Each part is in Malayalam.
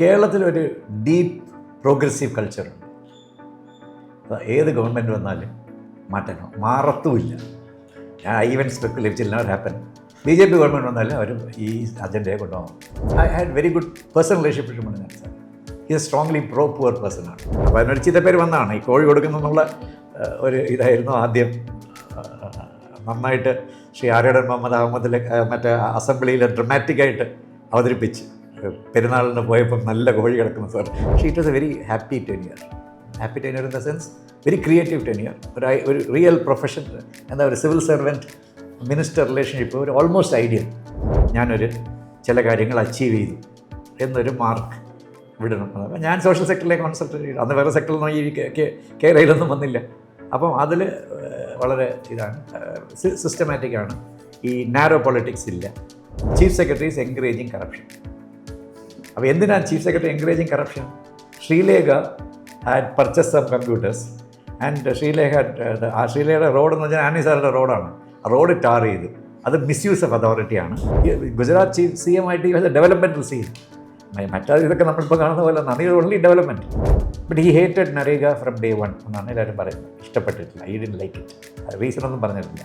കേരളത്തിലൊരു ഡീപ്പ് പ്രോഗ്രസീവ് കൾച്ചറുണ്ട്. ഏത് ഗവൺമെൻറ് വന്നാലും മാറ്റണം, മാറത്തുമില്ല. ഞാൻ even speculate will not happen. BJP government വന്നാലും അവരും ഈ അജണ്ടയെ കൊണ്ടുപോകും. I had very good personal relationship ഉണ്ട് ഞാൻ. Sir is strongly pro poor പേഴ്സണാണ്. അപ്പോൾ അതിനൊരു ചീത്തപ്പേര് വന്നതാണ് ഈ കോഴി കൊടുക്കുന്നുള്ള ഒരു ഇതായിരുന്നു ആദ്യം. നന്നായിട്ട് ശ്രീ ആര്യടൻ മുഹമ്മദ് അഹമ്മദിലെ മറ്റേ അസംബ്ലിയിൽ ഡ്രമാറ്റിക്കായിട്ട് അവതരിപ്പിച്ച് പെരുന്നാളിന് പോയപ്പോൾ നല്ല കോഴി കിടക്കുന്നു സാർ. പക്ഷേ it was A very happy tenure. Happy tenure in the sense very creative tenure. ഒരു റിയൽ പ്രൊഫഷൻ, എന്താ ഒരു സിവിൽ സർവൻറ്റ് മിനിസ്റ്റർ റിലേഷൻഷിപ്പ് ഒരു ഓൾമോസ്റ്റ് ഐഡിയൽ. ഞാനൊരു ചില കാര്യങ്ങൾ അച്ചീവ് ചെയ്തു എന്നൊരു മാർക്ക് വിടണം. അപ്പോൾ ഞാൻ സോഷ്യൽ സെക്ടറിലേക്ക് കോൺസെൻട്രേറ്റ് ചെയ്തു. അന്ന് വേറെ സെക്ടറിലൊന്നും ഈ കേരളയിലൊന്നും വന്നില്ല. അപ്പം അതിൽ വളരെ ഇതാണ്, സിസ്റ്റമാറ്റിക്കാണ്. ഈ നാരോ പൊളിറ്റിക്സ് ഇല്ല. Chief secretary is encouraging corruption. അപ്പോൾ എന്തിനാണ് chief secretary encouraging corruption? Sreelekha had purchase some computers and ശ്രീലേഖയുടെ റോഡെന്ന് വെച്ചാൽ ആനി സാറുടെ റോഡാണ്. റോഡ് ടാർ ചെയ്തു. അത് മിസ്യൂസ് ഓഫ് അതോറിറ്റിയാണ്. ഗുജറാത്ത് ചീഫ് CM ആയിട്ട് ഡെവലപ്മെൻറ്റൽ സീൻ. മറ്റേ ഇതൊക്കെ നമ്മളിപ്പോൾ കാണുന്ന പോലെ നന്ദി only development. But he hated NREGA from day one എന്നാണ് എല്ലാവരും പറയുന്നത്. ഇഷ്ടപ്പെട്ടിട്ടില്ല, ഐ ഡിഡ്ന്റ് ലൈക്ക് ഇറ്റ്. റീസണൊന്നും പറഞ്ഞിട്ടില്ല.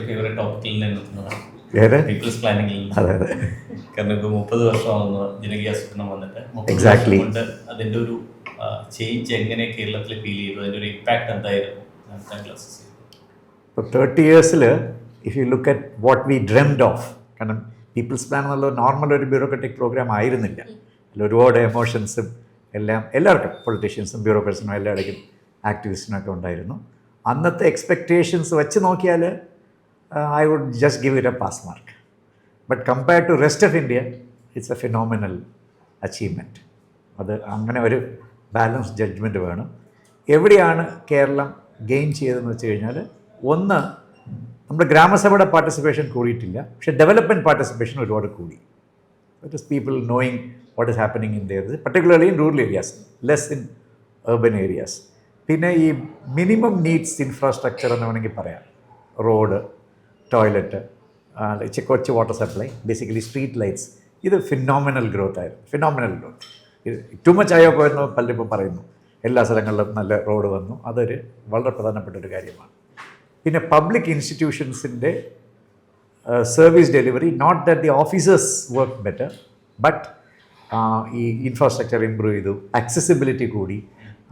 ഫേവറേറ്റ് ടോപ്പിക്കിൽ പീപ്പിൾസ് പ്ലാനിങ്ങിൽ. കാരണം ഇപ്പോൾ 30 വർഷമാകുന്ന ജനകീയാസൂത്രണം വന്നിട്ട് എക്സാക്ട്ലി അതിൻ്റെ ഒരു ചേഞ്ച് എങ്ങനെ കേരളത്തിൽ ഫീൽ ചെയ്തു, അതിൻ്റെ ഒരു ഇമ്പാക്ട് എന്തായിരുന്നു? ഇപ്പോൾ 30 years if you look at what we dreamed of, കാരണം പീപ്പിൾസ് പ്ലാൻ എന്നുള്ള നോർമൽ ഒരു ബ്യൂറോക്രാറ്റിക് പ്രോഗ്രാം ആയിരുന്നില്ല. അതിൽ ഒരുപാട് എമോഷൻസും എല്ലാവർക്കും, പൊളിറ്റീഷ്യൻസും ബ്യൂറോക്രറ്റ്സിനും എല്ലായിടയ്ക്കും ആക്ടിവിസ്റ്റിനും ഒക്കെ ഉണ്ടായിരുന്നു. അന്നത്തെ എക്സ്പെക്റ്റേഷൻസ് വെച്ച് നോക്കിയാൽ I would just give it a pass mark. But compared to rest of India it's a phenomenal achievement. അത് അങ്ങനെ ഒരു ബാലൻസ് ജഡ്ജ്മെൻറ്റ് വേണം. എവിടെയാണ് കേരളം ഗെയിൻ ചെയ്തതെന്ന് വെച്ച് കഴിഞ്ഞാൽ, ഒന്ന്, നമ്മുടെ ഗ്രാമസഭയുടെ പാർട്ടിസിപ്പേഷൻ കൂടിയിട്ടില്ല, പക്ഷേ ഡെവലപ്മെൻറ്റ് പാർട്ടിസിപ്പേഷൻ ഒരുപാട് കൂടി. It is people knowing what is happening in there, particularly in rural areas, less in urban areas. പിന്നെ ഈ മിനിമം നീഡ്സ് ഇൻഫ്രാസ്ട്രക്ചർ എന്ന് വേണമെങ്കിൽ പറയാം. റോഡ്, ടോയ്ലറ്റ്, കൊച്ചു water supply, basically street lights. ഇത് ഫിനോമിനൽ ഗ്രോത്ത് ആയിരുന്നു. Phenomenal growth. ഇത് ടു മച്ച് ആയോ പോയെന്ന് പലരും പറയുന്നു. എല്ലാ സ്ഥലങ്ങളിലും നല്ല റോഡ് വന്നു. അതൊരു വളരെ പ്രധാനപ്പെട്ട ഒരു കാര്യമാണ്. പിന്നെ പബ്ലിക് ഇൻസ്റ്റിറ്റ്യൂഷൻസിൻ്റെ service delivery, not that the officers work better, but ഈ ഇൻഫ്രാസ്ട്രക്ചർ ഇമ്പ്രൂവ് ചെയ്തു, ആക്സസിബിലിറ്റി കൂടി.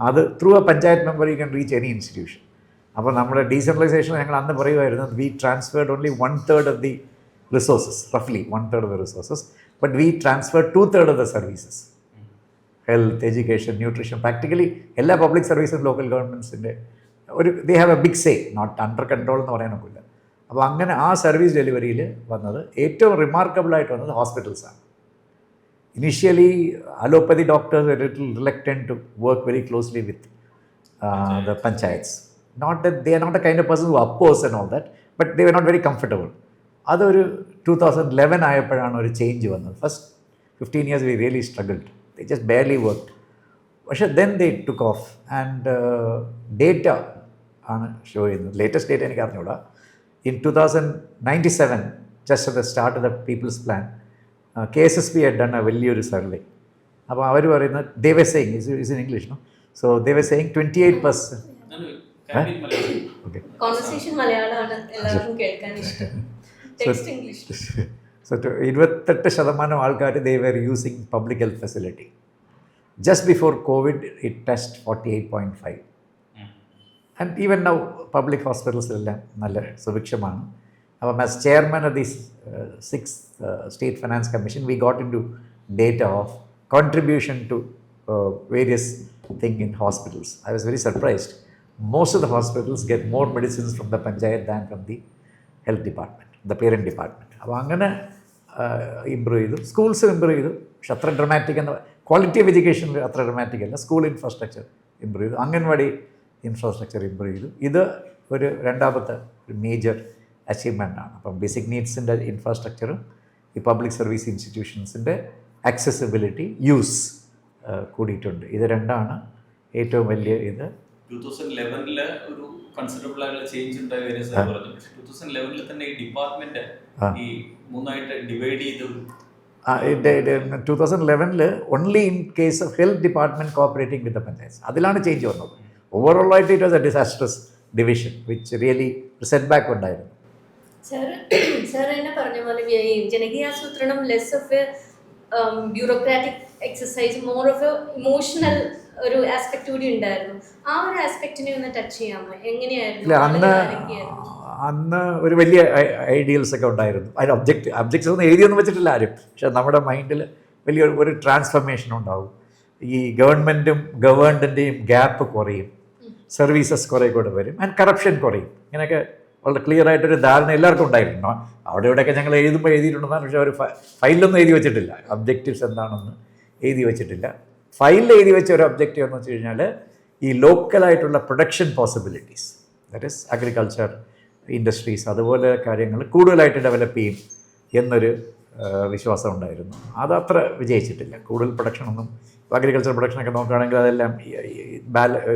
അത് through a panchayat member you can reach any institution. അപ്പോൾ നമ്മുടെ ഡീസെൻട്രലൈസേഷൻ ഞങ്ങൾ അന്ന് പറയുമായിരുന്നു, we transferred only 1/3 of the resources, റഫ്ലി 1/3 of the resources, but we transferred 2/3 of the services. Health, education, nutrition, practically എല്ലാ പബ്ലിക് സർവീസും ലോക്കൽ ഗവൺമെൻറ്റ്സിൻ്റെ they have a big say, not under control എന്ന് പറയാനൊക്കില്ല. അപ്പോൾ അങ്ങനെ ആ സർവീസ് ഡെലിവറിയിൽ വന്നത് ഏറ്റവും റിമാർക്കബിളായിട്ട് വന്നത് ഹോസ്പിറ്റൽസാണ്. Initially, allopathy doctors were a little reluctant to work very closely with the panchayats. Not that they are not the kind of person who oppose and all that, but they were not very comfortable. അതൊരു 2011 ആയപ്പോഴാണ് ഒരു ചേഞ്ച് വന്നത്. First 15 years we really struggled. They just barely worked. പക്ഷേ then they took off and data ആണ് ഷോ ചെയ്യുന്നത്. ലേറ്റസ്റ്റ് ഡേറ്റ എനിക്ക് അറിഞ്ഞൂടാ. In 1997, just at the start of the People's Plan, KSSB had done a വലിയൊരു സർവേ. അപ്പോൾ അവർ പറയുന്നത്, they were saying, is in English, no? So they were saying 28%. Okay. Conversation മലയാളമാണ് എല്ലാവർക്കും കേൾക്കാൻ ഇഷ്ടം. Text English. So 28% ആൾക്കാർ they were using public health facility. Just before COVID, it touched 48.5. And even now, public hospitals എല്ലാം നല്ല സുഭിക്ഷമാണ്. അപ്പം as chairman of this 6th State Finance Commission, we got into data of contribution to various things in hospitals. I was very surprised. Most of the hospitals get more medicines from the panchayat than from the health department, the parent department. അപ്പോൾ അങ്ങനെ ഇമ്പ്രൂവ് ചെയ്തു. സ്കൂൾസ് ഇമ്പ്രൂവ് ചെയ്തു. പക്ഷെ അത്ര ഡ്രമാറ്റിക് എന്ന് ക്വാളിറ്റി ഓഫ് എഡ്യൂക്കേഷനിൽ അത്ര ഡ്രമാറ്റിക് അല്ല. സ്കൂൾ ഇൻഫ്രാസ്ട്രക്ചർ ഇമ്പ്രൂവ് ചെയ്തു, അംഗൻവാടി ഇൻഫ്രാസ്ട്രക്ചർ ഇമ്പ്രൂവ് ചെയ്തു. ഇത് ഒരു രണ്ടാമത്തെ ഒരു മേജർ അച്ചീവ്മെൻ്റാണ്. അപ്പം ബേസിക് നീഡ്സിൻ്റെ ഇൻഫ്രാസ്ട്രക്ചറും ഈ പബ്ലിക് സർവീസ് ഇൻസ്റ്റിറ്റ്യൂഷൻസിൻ്റെ ആക്സസിബിലിറ്റി യൂസ് കൂടിയിട്ടുണ്ട്. ഇത് രണ്ടാണ് ഏറ്റവും വലിയ ഇത്. 2011 ഒരു കൺസിഡറബിൾ ആയിട്ടുള്ള ചേഞ്ച് ഉണ്ടായി വരെ സാർ പറഞ്ഞു. 2011 തന്നെ ഈ ഡിപ്പാർട്ട്മെന്റ് ഈ മൂന്നായിട്ട് ഡിവൈഡ് ചെയ്തു. 2011 only in case of health department cooperating with the panchayat, അതിലാണ് ചേഞ്ച് വന്നത്. ഓവറോളായിട്ട് it was a disastrous division which really set back ഉണ്ടായിരുന്നു. സാർ എന്നെ പറഞ്ഞ പോലെ ഈ ജനകീയാസൂത്രണം less of a bureaucratic exercise, more of a emotional ഒരു ആസ്പെക്ട് കൂടി ഉണ്ടായിരുന്നു. ആ ഒരു ആസ്പെക്റ്റിനെ ഒന്ന് ടച്ച് ചെയ്യാമോ? എങ്ങനെയായിരുന്നു? അന്ന് ഒരു വലിയ ഐഡിയൽസ് ഒക്കെ ഉണ്ടായിരുന്നു. അതിന് ഒബ്ജക്ട്സ് ഒന്നും എഴുതിയൊന്നും വെച്ചിട്ടില്ല ആരും. പക്ഷെ നമ്മുടെ മൈൻഡിൽ വലിയ ഒരു ട്രാൻസ്ഫർമേഷൻ ഉണ്ടാവും. ഈ ഗവൺമെൻറ്റും ഗവേൺഡിൻ്റെയും ഗ്യാപ്പ് കുറയും, സർവീസസ് കുറേ കൂടെ വരും, ആൻഡ് കറപ്ഷൻ കുറയും. ഇങ്ങനെയൊക്കെ വളരെ ക്ലിയർ ആയിട്ടൊരു ധാരണ എല്ലാവർക്കും ഉണ്ടായിരുന്നു. അവിടെ ഇവിടെയൊക്കെ ഞങ്ങൾ എഴുതിയിട്ടുണ്ടെന്നാണ്, പക്ഷേ ഒരു ഫയലിലൊന്നും എഴുതി വെച്ചിട്ടില്ല. ഒബ്ജക്റ്റീവ്സ് എന്താണെന്ന് എഴുതി വെച്ചിട്ടില്ല. ഫയലിൽ എഴുതി വെച്ച ഒരു ഒബ്ജക്റ്റീവ് എന്ന് വെച്ച് കഴിഞ്ഞാൽ ഈ ലോക്കലായിട്ടുള്ള production possibilities, that is agriculture industries, അതുപോലെ കാര്യങ്ങൾ കൂടുതലായിട്ട് ഡെവലപ്പ് ചെയ്യും എന്നൊരു വിശ്വാസം ഉണ്ടായിരുന്നു. അതത്ര വിജയിച്ചിട്ടില്ല. കൂടുതൽ പ്രൊഡക്ഷനൊന്നും, അഗ്രികൾച്ചർ പ്രൊഡക്ഷനൊക്കെ നോക്കുകയാണെങ്കിൽ അതെല്ലാം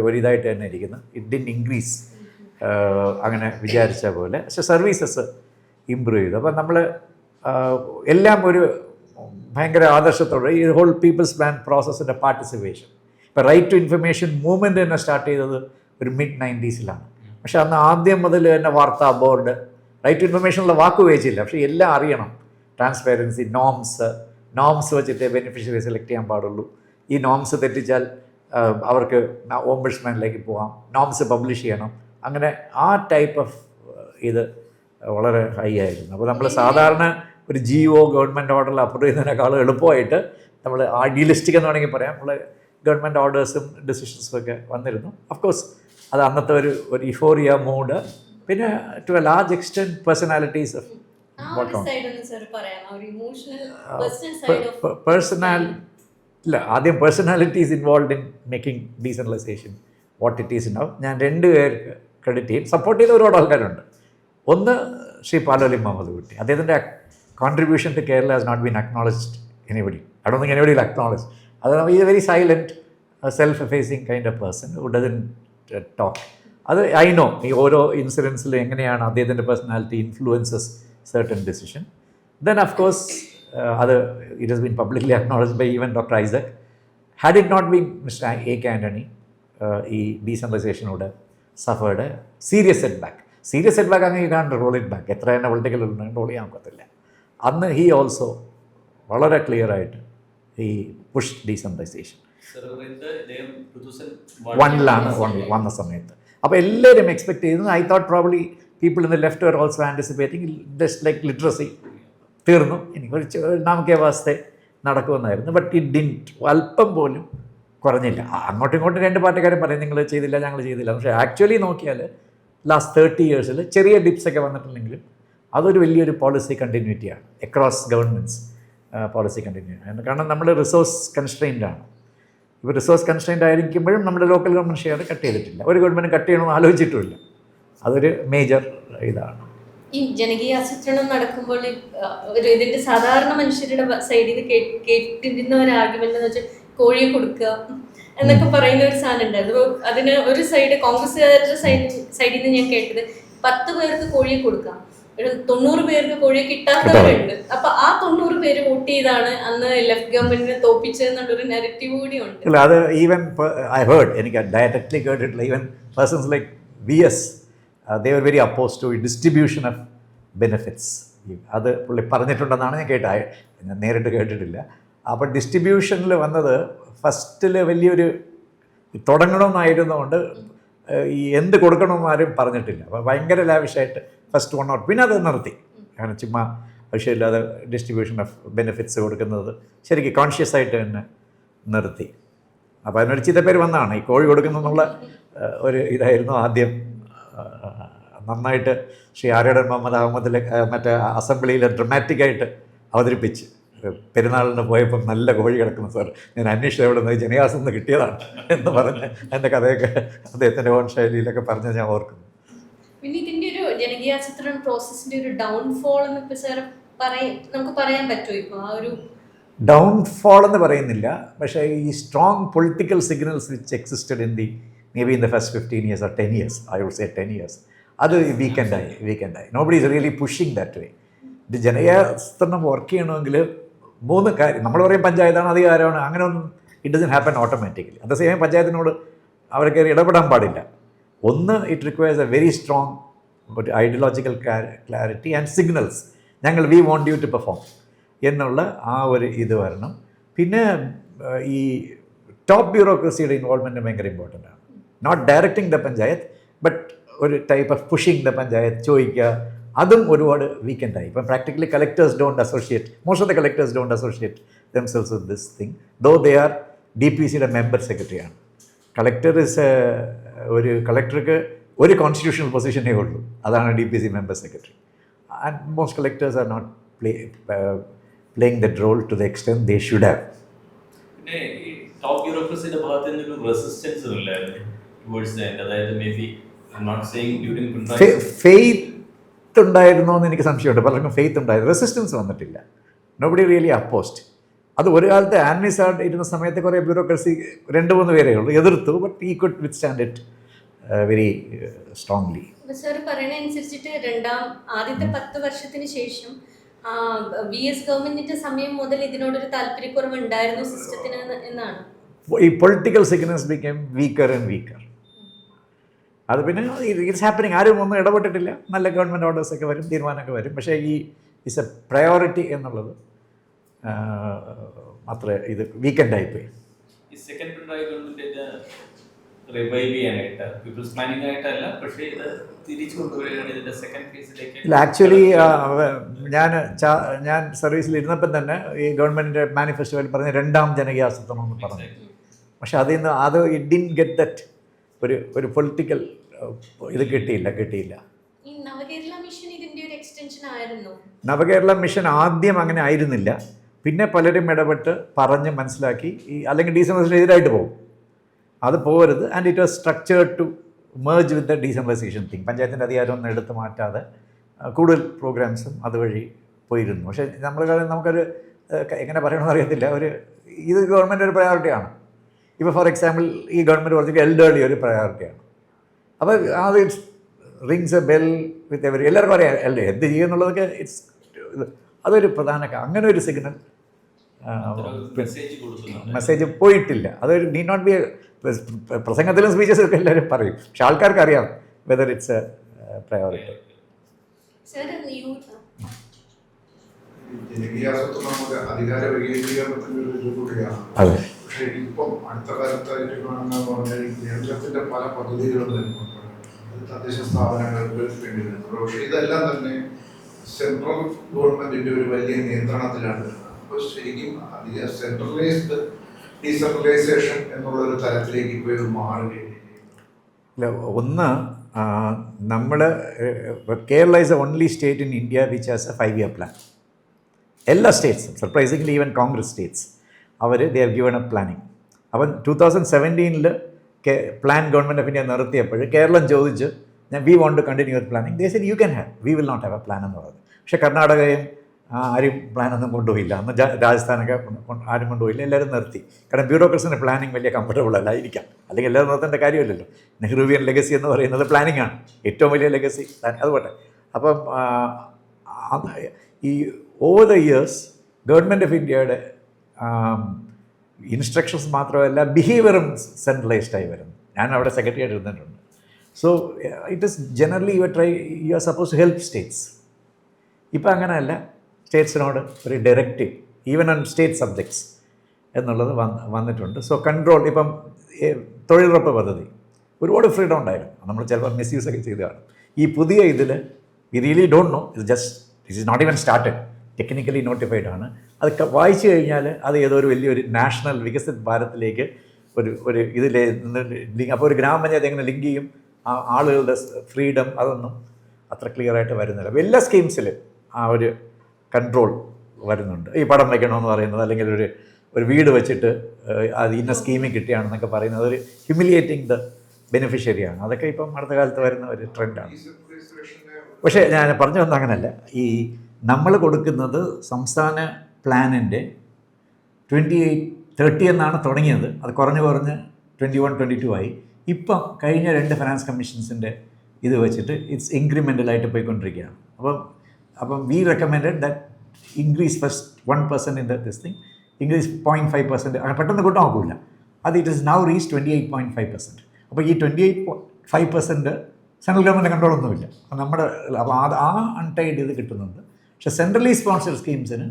ഒരിതായിട്ട് തന്നെ ഇരിക്കുന്നു. ഇറ്റ് ഡിൻ ഇൻക്രീസ് അങ്ങനെ വിചാരിച്ച പോലെ. പക്ഷെ സർവീസസ് ഇമ്പ്രൂവ് ചെയ്തു. അപ്പം നമ്മൾ എല്ലാം ഒരു ഭയങ്കര ആദർശത്തോടെ ഈ ഹോൾ പീപ്പിൾസ് പ്ലാൻ പ്രോസസ്സിൻ്റെ പാർട്ടിസിപ്പേഷൻ. ഇപ്പോൾ റൈറ്റ് ടു ഇൻഫർമേഷൻ മൂവ്മെൻറ്റ് തന്നെ സ്റ്റാർട്ട് ചെയ്തത് ഒരു mid-90s. പക്ഷെ അന്ന് ആദ്യം മുതൽ തന്നെ വാർത്താ ബോർഡ് റൈറ്റ് ടു ഇൻഫർമേഷനുള്ള വാക്ക് ഉപയോഗിച്ചില്ല. പക്ഷേ എല്ലാം അറിയണം. ട്രാൻസ്പെറൻസി, നോംസ് വെച്ചിട്ട് ബെനിഫിഷ്യറി സെലക്ട് ചെയ്യാൻ പാടുള്ളൂ. ഈ നോംസ് തെറ്റിച്ചാൽ അവർക്ക് ഓംബുഡ്സ്മാനിലേക്ക് പോകാം, നോംസ് പബ്ലിഷ് ചെയ്യണം. അങ്ങനെ ആ ടൈപ്പ് ഓഫ് ഇത് വളരെ ഹൈ ആയിരുന്നു. അപ്പോൾ നമ്മൾ സാധാരണ ഒരു GO ഗവൺമെൻറ് ഓർഡറിൽ അപ്രൂവ് ചെയ്യുന്നതിനേക്കാളും എളുപ്പമായിട്ട് നമ്മൾ ഐഡിയലിസ്റ്റിക് എന്ന് വേണമെങ്കിൽ പറയാം, നമ്മൾ ഗവൺമെൻറ് ഓർഡേഴ്സും ഡിസിഷൻസും ഒക്കെ വന്നിരുന്നു. ഓഫ്കോഴ്സ് അത് അന്നത്തെ ഒരു ഇഫോറിയ മൂഡ്, പിന്നെ to a large extent personalities of ആദ്യം personalities involve in making decentralisation what it is now. ഞാൻ 2 പേർക്ക് ക്രെഡിറ്റ് ചെയ്യും. സപ്പോർട്ട് ചെയ്ത ഒരുപാട് ആൾക്കാരുണ്ട്. ഒന്ന് ശ്രീ പാലോലി മുഹമ്മദ് കുട്ടി, അദ്ദേഹത്തിൻ്റെ contribution to Kerala has not been acknowledged anybody. I don't think anybody will acknowledge. He is a very silent, self-effacing kind of person who doesn't talk. I know ഈ ഓരോ ഇൻസിഡൻസിൽ എങ്ങനെയാണ് അദ്ദേഹത്തിൻ്റെ personality influences certain decision. Then of course it has been publicly acknowledged by even Dr. Isaac. Had it not been Mr. A. K. Antony, ഈ ഡീസെൻട്രലൈസേഷനോട് suffered a serious setback. അങ്ങനെ you can't roll it back. എത്ര തന്നെ പൊളിറ്റിക്കൽ റോൾ ചെയ്യാൻ ഒക്കത്തില്ല. അന്ന് ഹി ഓൾസോ വളരെ ക്ലിയർ ആയിട്ട് ഈ പുഷ് ഡീസെൻട്രലൈസേഷൻ 2001 വന്ന സമയത്ത്. അപ്പോൾ എല്ലാവരും എക്സ്പെക്ട് ചെയ്യുന്നത്, I thought probably people in the left were also anticipating just like literacy തീർന്നു, ഇനി ഒരു നാമകേവാസ്തെ നടക്കുമെന്നായിരുന്നു. ബട്ട് ഇറ്റ് ഡിൻറ്റ്, അല്പം പോലും കുറഞ്ഞില്ല. അങ്ങോട്ടും ഇങ്ങോട്ടും 2 പാർട്ടിക്കാരും പറയും നിങ്ങൾ ചെയ്തില്ല ഞങ്ങൾ ചെയ്തില്ല. പക്ഷേ ആക്ച്വലി നോക്കിയാൽ ലാസ്റ്റ് 30 years ചെറിയ ഡിപ്സൊക്കെ വന്നിട്ടുണ്ടെങ്കിലും അതൊരു വലിയൊരു പോളിസി കണ്ടിന്യൂറ്റിയാണ്. Across governments policy continuity. കാരണം നമ്മൾ റിസോഴ്സ് കൺസ്ട്രെയിൻഡാണ്. ഇപ്പോൾ റിസോഴ്സ് കൺസ്ട്രെയിൻഡ് ആയിരിക്കുമ്പോഴും നമ്മുടെ ലോക്കൽ ഗവൺമെൻറ് ഷെയർ കട്ട് ചെയ്തിട്ടില്ല. ഒരു ഗവൺമെൻറ് കട്ട് ചെയ്യണമെന്ന് ആലോചിച്ചിട്ടുമില്ല. അതൊരു മേജർ ഇതാണ്. ഈ ജനകീയാസൂത്രണം നടക്കുമ്പോൾ ഒരു ഇതിൻ്റെ സാധാരണ മനുഷ്യരുടെ സൈഡിൽ നിന്ന് കേട്ടിരുന്ന ഒരു ആർഗ്യുമെൻ്റ് എന്ന് വെച്ചാൽ കോഴിയെ കൊടുക്കുക എന്നൊക്കെ പറയുന്ന ഒരു സാധനം ഉണ്ടായിരുന്നു. അതിന് ഒരു സൈഡ് കോൺഗ്രസ്സുകാരുടെ സൈഡിൽ നിന്ന് ഞാൻ കേട്ടത് 10 പേർക്ക് കോഴിയെ കൊടുക്കാം, ഒരു 90 പേർക്ക് കോഴിയെ കിട്ടാത്തവരുണ്ട്. അപ്പൊ ആ 90 പേര് വോട്ട് ചെയ്താണ് അന്ന് ലെഫ്റ്റ് ഗവൺമെന്റിനെ തോപ്പിച്ചതെന്നുള്ളൊരു നെഗറ്റീവ് കൂടി ഉണ്ട്. അത് ഈവൻ ഐ ഹേർഡ്, എനിക്ക് ഡയറക്ട്ലി കേട്ടിട്ടില്ല, even persons like VS they were very opposed to distribution of benefits. അത് പുള്ളി പറഞ്ഞിട്ടുണ്ടെന്നാണ് ഞാൻ കേട്ടത്, ഞാൻ നേരിട്ട് കേട്ടിട്ടില്ല. അപ്പോൾ ഡിസ്ട്രിബ്യൂഷനിൽ വന്നത് ഫസ്റ്റിൽ വലിയൊരു തുടങ്ങണമെന്നായിരുന്നുകൊണ്ട് ഈ എന്ത് കൊടുക്കണമെന്ന് ആരും പറഞ്ഞിട്ടില്ല. അപ്പോൾ ഭയങ്കര ലാവിഷായിട്ട് ഫസ്റ്റ് 1 or പിന്നെ അത് നിർത്തി. കാരണം ചുമ്മാ ആവശ്യമില്ലാതെ ഡിസ്ട്രിബ്യൂഷൻ ഓഫ് ബെനിഫിറ്റ്സ് കൊടുക്കുന്നത് ശരിക്കും കോൺഷ്യസ് ആയിട്ട് തന്നെ നിർത്തി. അപ്പോൾ അതിനൊരു ചീത്തപ്പേര് വന്നതാണ് ഈ കോഴി കൊടുക്കുന്നതെന്നുള്ള ഒരു ഇതായിരുന്നു ആദ്യം. നന്നായിട്ട് ശ്രീ ആര്യടൻ മുഹമ്മദ് അഹമ്മദിലെ മറ്റേ അസംബ്ലിയിൽ ഡ്രമാറ്റിക്കായിട്ട് അവതരിപ്പിച്ച് പെരുന്നാളിന് പോയപ്പം നല്ല കോഴി കിടക്കുന്നു സാർ, ഞാൻ അന്വേഷിച്ചത് എവിടെ നിന്ന് ജനയാസം നിന്ന് കിട്ടിയതാണ് എന്ന് പറഞ്ഞ് എൻ്റെ കഥയൊക്കെ അദ്ദേഹത്തിൻ്റെ ഓൺ ശൈലിയിലൊക്കെ പറഞ്ഞ് ഞാൻ ഓർക്കുന്നു. പിന്നെ ഇതിൻ്റെ ഒരു ജനകീയാസൂത്രണ പ്രോസസ്സിൻ്റെ ഒരു ഡൗൺഫോൾ എന്ന് ഇപ്പോൾ സാർ നമുക്ക് പറയാൻ പറ്റുമോ? ഇപ്പോൾ ആ ഒരു ഡൗൺഫോൾ എന്ന് പറയുന്നില്ല, പക്ഷേ ഈ strong political signals which existed in the maybe in the first 15 years or 10 years, I would say 10 years, അത് വീക്കെൻഡായി. Nobody is really pushing that way. ഇത് ജനകീയാസൂത്രണം വർക്ക് ചെയ്യണമെങ്കിൽ 3 കാര്യം, നമ്മൾ പറയും പഞ്ചായത്താണ് അധികാരമാണ്, അങ്ങനെ ഒന്നും it doesn't happen automatically. At the same പഞ്ചായത്തിനോട് അവർക്ക് ഇടപെടാൻ പാടില്ല. ഒന്ന്, it requires a very strong ഒരു ഐഡിയോളജിക്കൽ ക്ലാരിറ്റി ആൻഡ് സിഗ്നൽസ്, ഞങ്ങൾ we want you to perform എന്നുള്ള ആ ഒരു ഇത് വരണം. പിന്നെ ഈ ടോപ്പ് ബ്യൂറോക്രസിയുടെ ഇൻവോൾവ്മെൻറ്റ് ഭയങ്കര ഇമ്പോർട്ടൻ്റ് ആണ്. Not directing the panchayat but ഒരു type of pushing the panchayat ചോദിക്കുക, അതും ഒരുപാട് വീക്കെൻഡായി. ഇപ്പം practically collectors don't associate, most of the collectors don't associate themselves with this thing, though they are D P സിയുടെ മെമ്പർ സെക്രട്ടറിയാണ്. കളക്ടർ ഇസ് ഒരു കളക്ടർക്ക് ഒരു കോൺസ്റ്റിറ്റ്യൂഷണൽ പൊസിഷനേ ഉള്ളൂ, അതാണ് D P C member secretary. And most collectors are not playing that role to the extent they should have. പിന്നെ ഈ ടോപ്പ് ബ്യൂറോക്രസിയുടെ ഭാഗത്ത് നിന്നൊരു റെസിസ്റ്റൻസ് ഇല്ലായിരുന്നു ടുവേർഡ്സ് ദ എൻഡ്, അതായത് may be I am not saying during faith ഉണ്ടായിരുന്നോ എന്ന് എനിക്ക് സംശയമുണ്ട്. പലർക്കും ഫെയ്ത്ത് ഉണ്ടായിരുന്നു, റെസിസ്റ്റൻസ് വന്നിട്ടില്ല. Nobody really opposed. അത് ഒരു കാലത്ത് ആന്റണി സാർ ഇരുന്ന സമയത്ത് കുറേ ബ്യൂറോക്രസി 2-3 പേരേ ഉള്ളൂ എതിർത്തു, ബട്ട് ഈ could withstand it very strongly. Sir പറയുന്ന അനുസരിച്ചിട്ട് ആദ്യത്തെ 10 വർഷത്തിന് ശേഷം VS ഗവൺമെന്റിന്റെ സമയം മുതൽ ഇതിനോടൊരു താല്പര്യക്കുറവ് ഉണ്ടായിരുന്നു സിസ്റ്റത്തിന് എന്നാണ്. ഈ political signals become weaker and weaker. അത് പിന്നെ ഇറ്റ്സ് ഹാപ്പനിങ്. ആരും ഒന്നും ഇടപെട്ടിട്ടില്ല. നല്ല ഗവൺമെൻറ് ഓർഡേഴ്സൊക്കെ വരും, തീരുമാനമൊക്കെ വരും. പക്ഷേ ഈ ഇറ്റ്സ് എ പ്രയോറിറ്റി എന്നുള്ളത് അത്ര ഇത് വീക്കെൻഡായിപ്പോയി. ഈ സെക്കൻഡ് പിണറായി ഗവൺമെന്റ് റിവൈവ് ചെയ്യാനായിട്ട് പീപ്പിൾസ് പ്ലാനിംഗ് ആയിട്ടല്ല, പക്ഷേ ഇത് തിരിച്ചു കൊണ്ടുവരികയാണ് ഇതിന്റെ സെക്കൻഡ് ഫേസിലേക്ക്. ഇല്ല, ആക്ച്വലി ഞാൻ സർവീസിൽ ഇരുന്നപ്പം തന്നെ ഈ ഗവൺമെൻറ്റിൻ്റെ മാനിഫെസ്റ്റോയിൽ പറഞ്ഞ 2ാം ജനകീയാസൂത്രണം എന്ന് പറഞ്ഞു. പക്ഷെ അതിൽ നിന്ന് ഇറ്റ് ഡിൻ ഗെറ്റ് ദറ്റ് ഒരു പൊളിറ്റിക്കൽ ഇത് കിട്ടിയില്ല. ഈ നവകേരള മിഷൻ ഇതിന്റെ ഒരു എക്സ്റ്റൻഷൻ ആയിരുന്നു. നവകേരള മിഷൻ ആദ്യം അങ്ങനെ ആയിരുന്നില്ല. പിന്നെ പലരും ഇടപെട്ട് പറഞ്ഞ് മനസ്സിലാക്കി അല്ലെങ്കിൽ ഡീസെൻട്രലൈസേഷൻ എതിരായിട്ട് പോകും. അത് പോകരുത്. And it was structured to merge with the decentralization thing. പഞ്ചായത്തിൻ്റെ അധികാരമൊന്നും എടുത്ത് മാറ്റാതെ കൂടുതൽ പ്രോഗ്രാംസും അതുവഴി പോയിരുന്നു. പക്ഷേ നമുക്കൊരു എങ്ങനെ പറയണമെന്ന് അറിയത്തില്ല, ഇത് ഗവൺമെൻറ് ഒരു പ്രയോറിറ്റിയാണ്. ഇപ്പോൾ ഫോർ എക്സാമ്പിൾ ഈ ഗവൺമെൻറ് പറഞ്ഞിട്ട് എൽഡേർലി ഒരു പ്രയോറിറ്റിയാണ്. അപ്പോൾ അത് റിങ്സ് എ ബെൽ വിത്ത് എല്ലാവർക്കും അറിയാം എന്ത് ചെയ്യുന്നുള്ളതൊക്കെ. അതൊരു പ്രധാന അങ്ങനെ ഒരു സിഗ്നൽ മെസ്സേജ് പോയിട്ടില്ല. അതൊരു നീഡ് നോട്ട് ബി പ്രസംഗത്തിലും സ്പീച്ചസിലൊക്കെ എല്ലാവരും പറയും, പക്ഷെ ആൾക്കാർക്ക് അറിയാം വെദർ ഇറ്റ്സ് എ പ്രയോറിറ്റി. അധികാര വികേന്ദ്രീകരണത്തിൻ്റെ കൂടിയാണ്. പക്ഷേ ഇപ്പം അടുത്ത കാലത്തായിട്ട് കേന്ദ്രത്തിൻ്റെ പല പദ്ധതികളും തദ്ദേശ സ്ഥാപനങ്ങൾക്ക് വേണ്ടി വരുന്നുണ്ട്. പക്ഷേ ഇതെല്ലാം തന്നെ സെൻട്രൽ ഗവൺമെന്റിന്റെ ഒരു വലിയ നിയന്ത്രണത്തിലാണ്. അപ്പോൾ ശരിക്കും അധികം സെൻട്രലൈസ്ഡ് ഡീസെൻട്രലൈസേഷൻ എന്നുള്ളൊരു തലത്തിലേക്ക് ഇപ്പോൾ ഇത് മാറുകയാണ്. ഒന്ന്, നമ്മൾ Kerala is a only state in India which has a 5-year plan. എല്ലാ സ്റ്റേറ്റ്സും surprisingly even Congress states they have given a planning. അപ്പം 2017 പ്ലാൻ ഗവൺമെൻറ് ഓഫ് ഇന്ത്യ നിർത്തിയപ്പോൾ കേരളം ചോദിച്ച് we want to continue your planning. They said you can have, we will not have a plan എന്ന് പറഞ്ഞു. പക്ഷേ കർണാടകയും ആരും പ്ലാനൊന്നും കൊണ്ടുപോയില്ല. അന്ന് രാജസ്ഥാനൊക്കെ ആരും കൊണ്ടുപോയില്ല, എല്ലാവരും നിർത്തി. കാരണം ബ്യൂറോക്രസിൻ്റെ പ്ലാനിങ് വലിയ കംഫർട്ടബിൾ അല്ലായിരിക്കാം, അല്ലെങ്കിൽ എല്ലാവരും നിർത്തേണ്ട കാര്യമില്ലല്ലോ. നെഹ്റുവിയൻ ലെഗസി എന്ന് പറയുന്നത് പ്ലാനിങ് ആണ്, ഏറ്റവും വലിയ ലെഗസി. അതുപോട്ടെ. അപ്പം ഈ over the years government of ഇന്ത്യയുടെ ഇൻസ്ട്രക്ഷൻസ് മാത്രമല്ല ബിഹേവിയറും സെൻട്രലൈസ്ഡായി വരുന്നു. ഞാൻ അവിടെ സെക്രട്ടറി ആയിട്ട് ഇരുന്നിട്ടുണ്ട്. So it is generally you are suppose to help states. ഇപ്പം അങ്ങനെയല്ല, സ്റ്റേറ്റ്സിനോട് ഒരു directive even on state subjects എന്നുള്ളത് വന്നിട്ടുണ്ട്. സോ കൺട്രോൾ, ഇപ്പം തൊഴിലുറപ്പ് പദ്ധതി ഒരുപാട് ഫ്രീഡം ഉണ്ടായിരുന്നു, നമ്മൾ ചിലപ്പോൾ മിസ്യൂസൊക്കെ ചെയ്തതാണ്. ഈ പുതിയ ഇതിൽ we really don't know, it is not even started, technically notified ആണ്. അത് വായിച്ചു കഴിഞ്ഞാൽ അത് ഏതോ ഒരു വലിയൊരു നാഷണൽ വികസിത് ഭാരതത്തിലേക്ക് ഒരു ഇതിൽ ലിങ്ക്. അപ്പോൾ ഒരു ഗ്രാമപഞ്ചായത്ത് എങ്ങനെ ലിങ്ക് ചെയ്യും, ആളുകളുടെ ഫ്രീഡം, അതൊന്നും അത്ര ക്ലിയർ ആയിട്ട് വരുന്നില്ല. എല്ലാ സ്കീംസിലും ആ ഒരു കൺട്രോൾ വരുന്നുണ്ട്. ഈ പടം വയ്ക്കണമെന്ന് പറയുന്നത്, അല്ലെങ്കിൽ ഒരു വീട് വെച്ചിട്ട് അത് ഇന്ന സ്കീമിൽ കിട്ടിയാണെന്നൊക്കെ പറയുന്നത് ഒരു ഹ്യൂമിലിയേറ്റിംഗ് ദ ബെനിഫിഷ്യറിയാണ്. അതൊക്കെ ഇപ്പം അടുത്ത കാലത്ത് വരുന്ന ഒരു ട്രെൻഡാണ്. പക്ഷേ ഞാൻ പറഞ്ഞു വന്നത് അങ്ങനെയല്ല. ഈ നമ്മൾ കൊടുക്കുന്നത് സംസ്ഥാന പ്ലാനിൻ്റെ 28-30 എന്നാണ് തുടങ്ങിയത്. അത് കുറഞ്ഞ് 21-22 ആയി. ഇപ്പം കഴിഞ്ഞ 2 ഫിനാൻസ് കമ്മീഷൻസിൻ്റെ ഇത് വെച്ചിട്ട് ഇറ്റ്സ് ഇൻക്രിമെൻ്റലായിട്ട് പോയിക്കൊണ്ടിരിക്കുകയാണ്. അപ്പം we recommended that increase first 1% in this thing, increase 0.5%. അങ്ങനെ പെട്ടെന്ന് കൂട്ടം നോക്കില്ല. അത് ഇറ്റ് ഇസ് നൗ റീച്ച് 28.5%. അപ്പോൾ ഈ 28.5% സെൻട്രൽ ഗവൺമെൻറ് കൺട്രോളൊന്നുമില്ല. അപ്പോൾ ആ അൺടൈഡ് ഇത് കിട്ടുന്നുണ്ട്. പക്ഷേ സെൻട്രലി സ്പോൺസർഡ് സ്കീംസിന്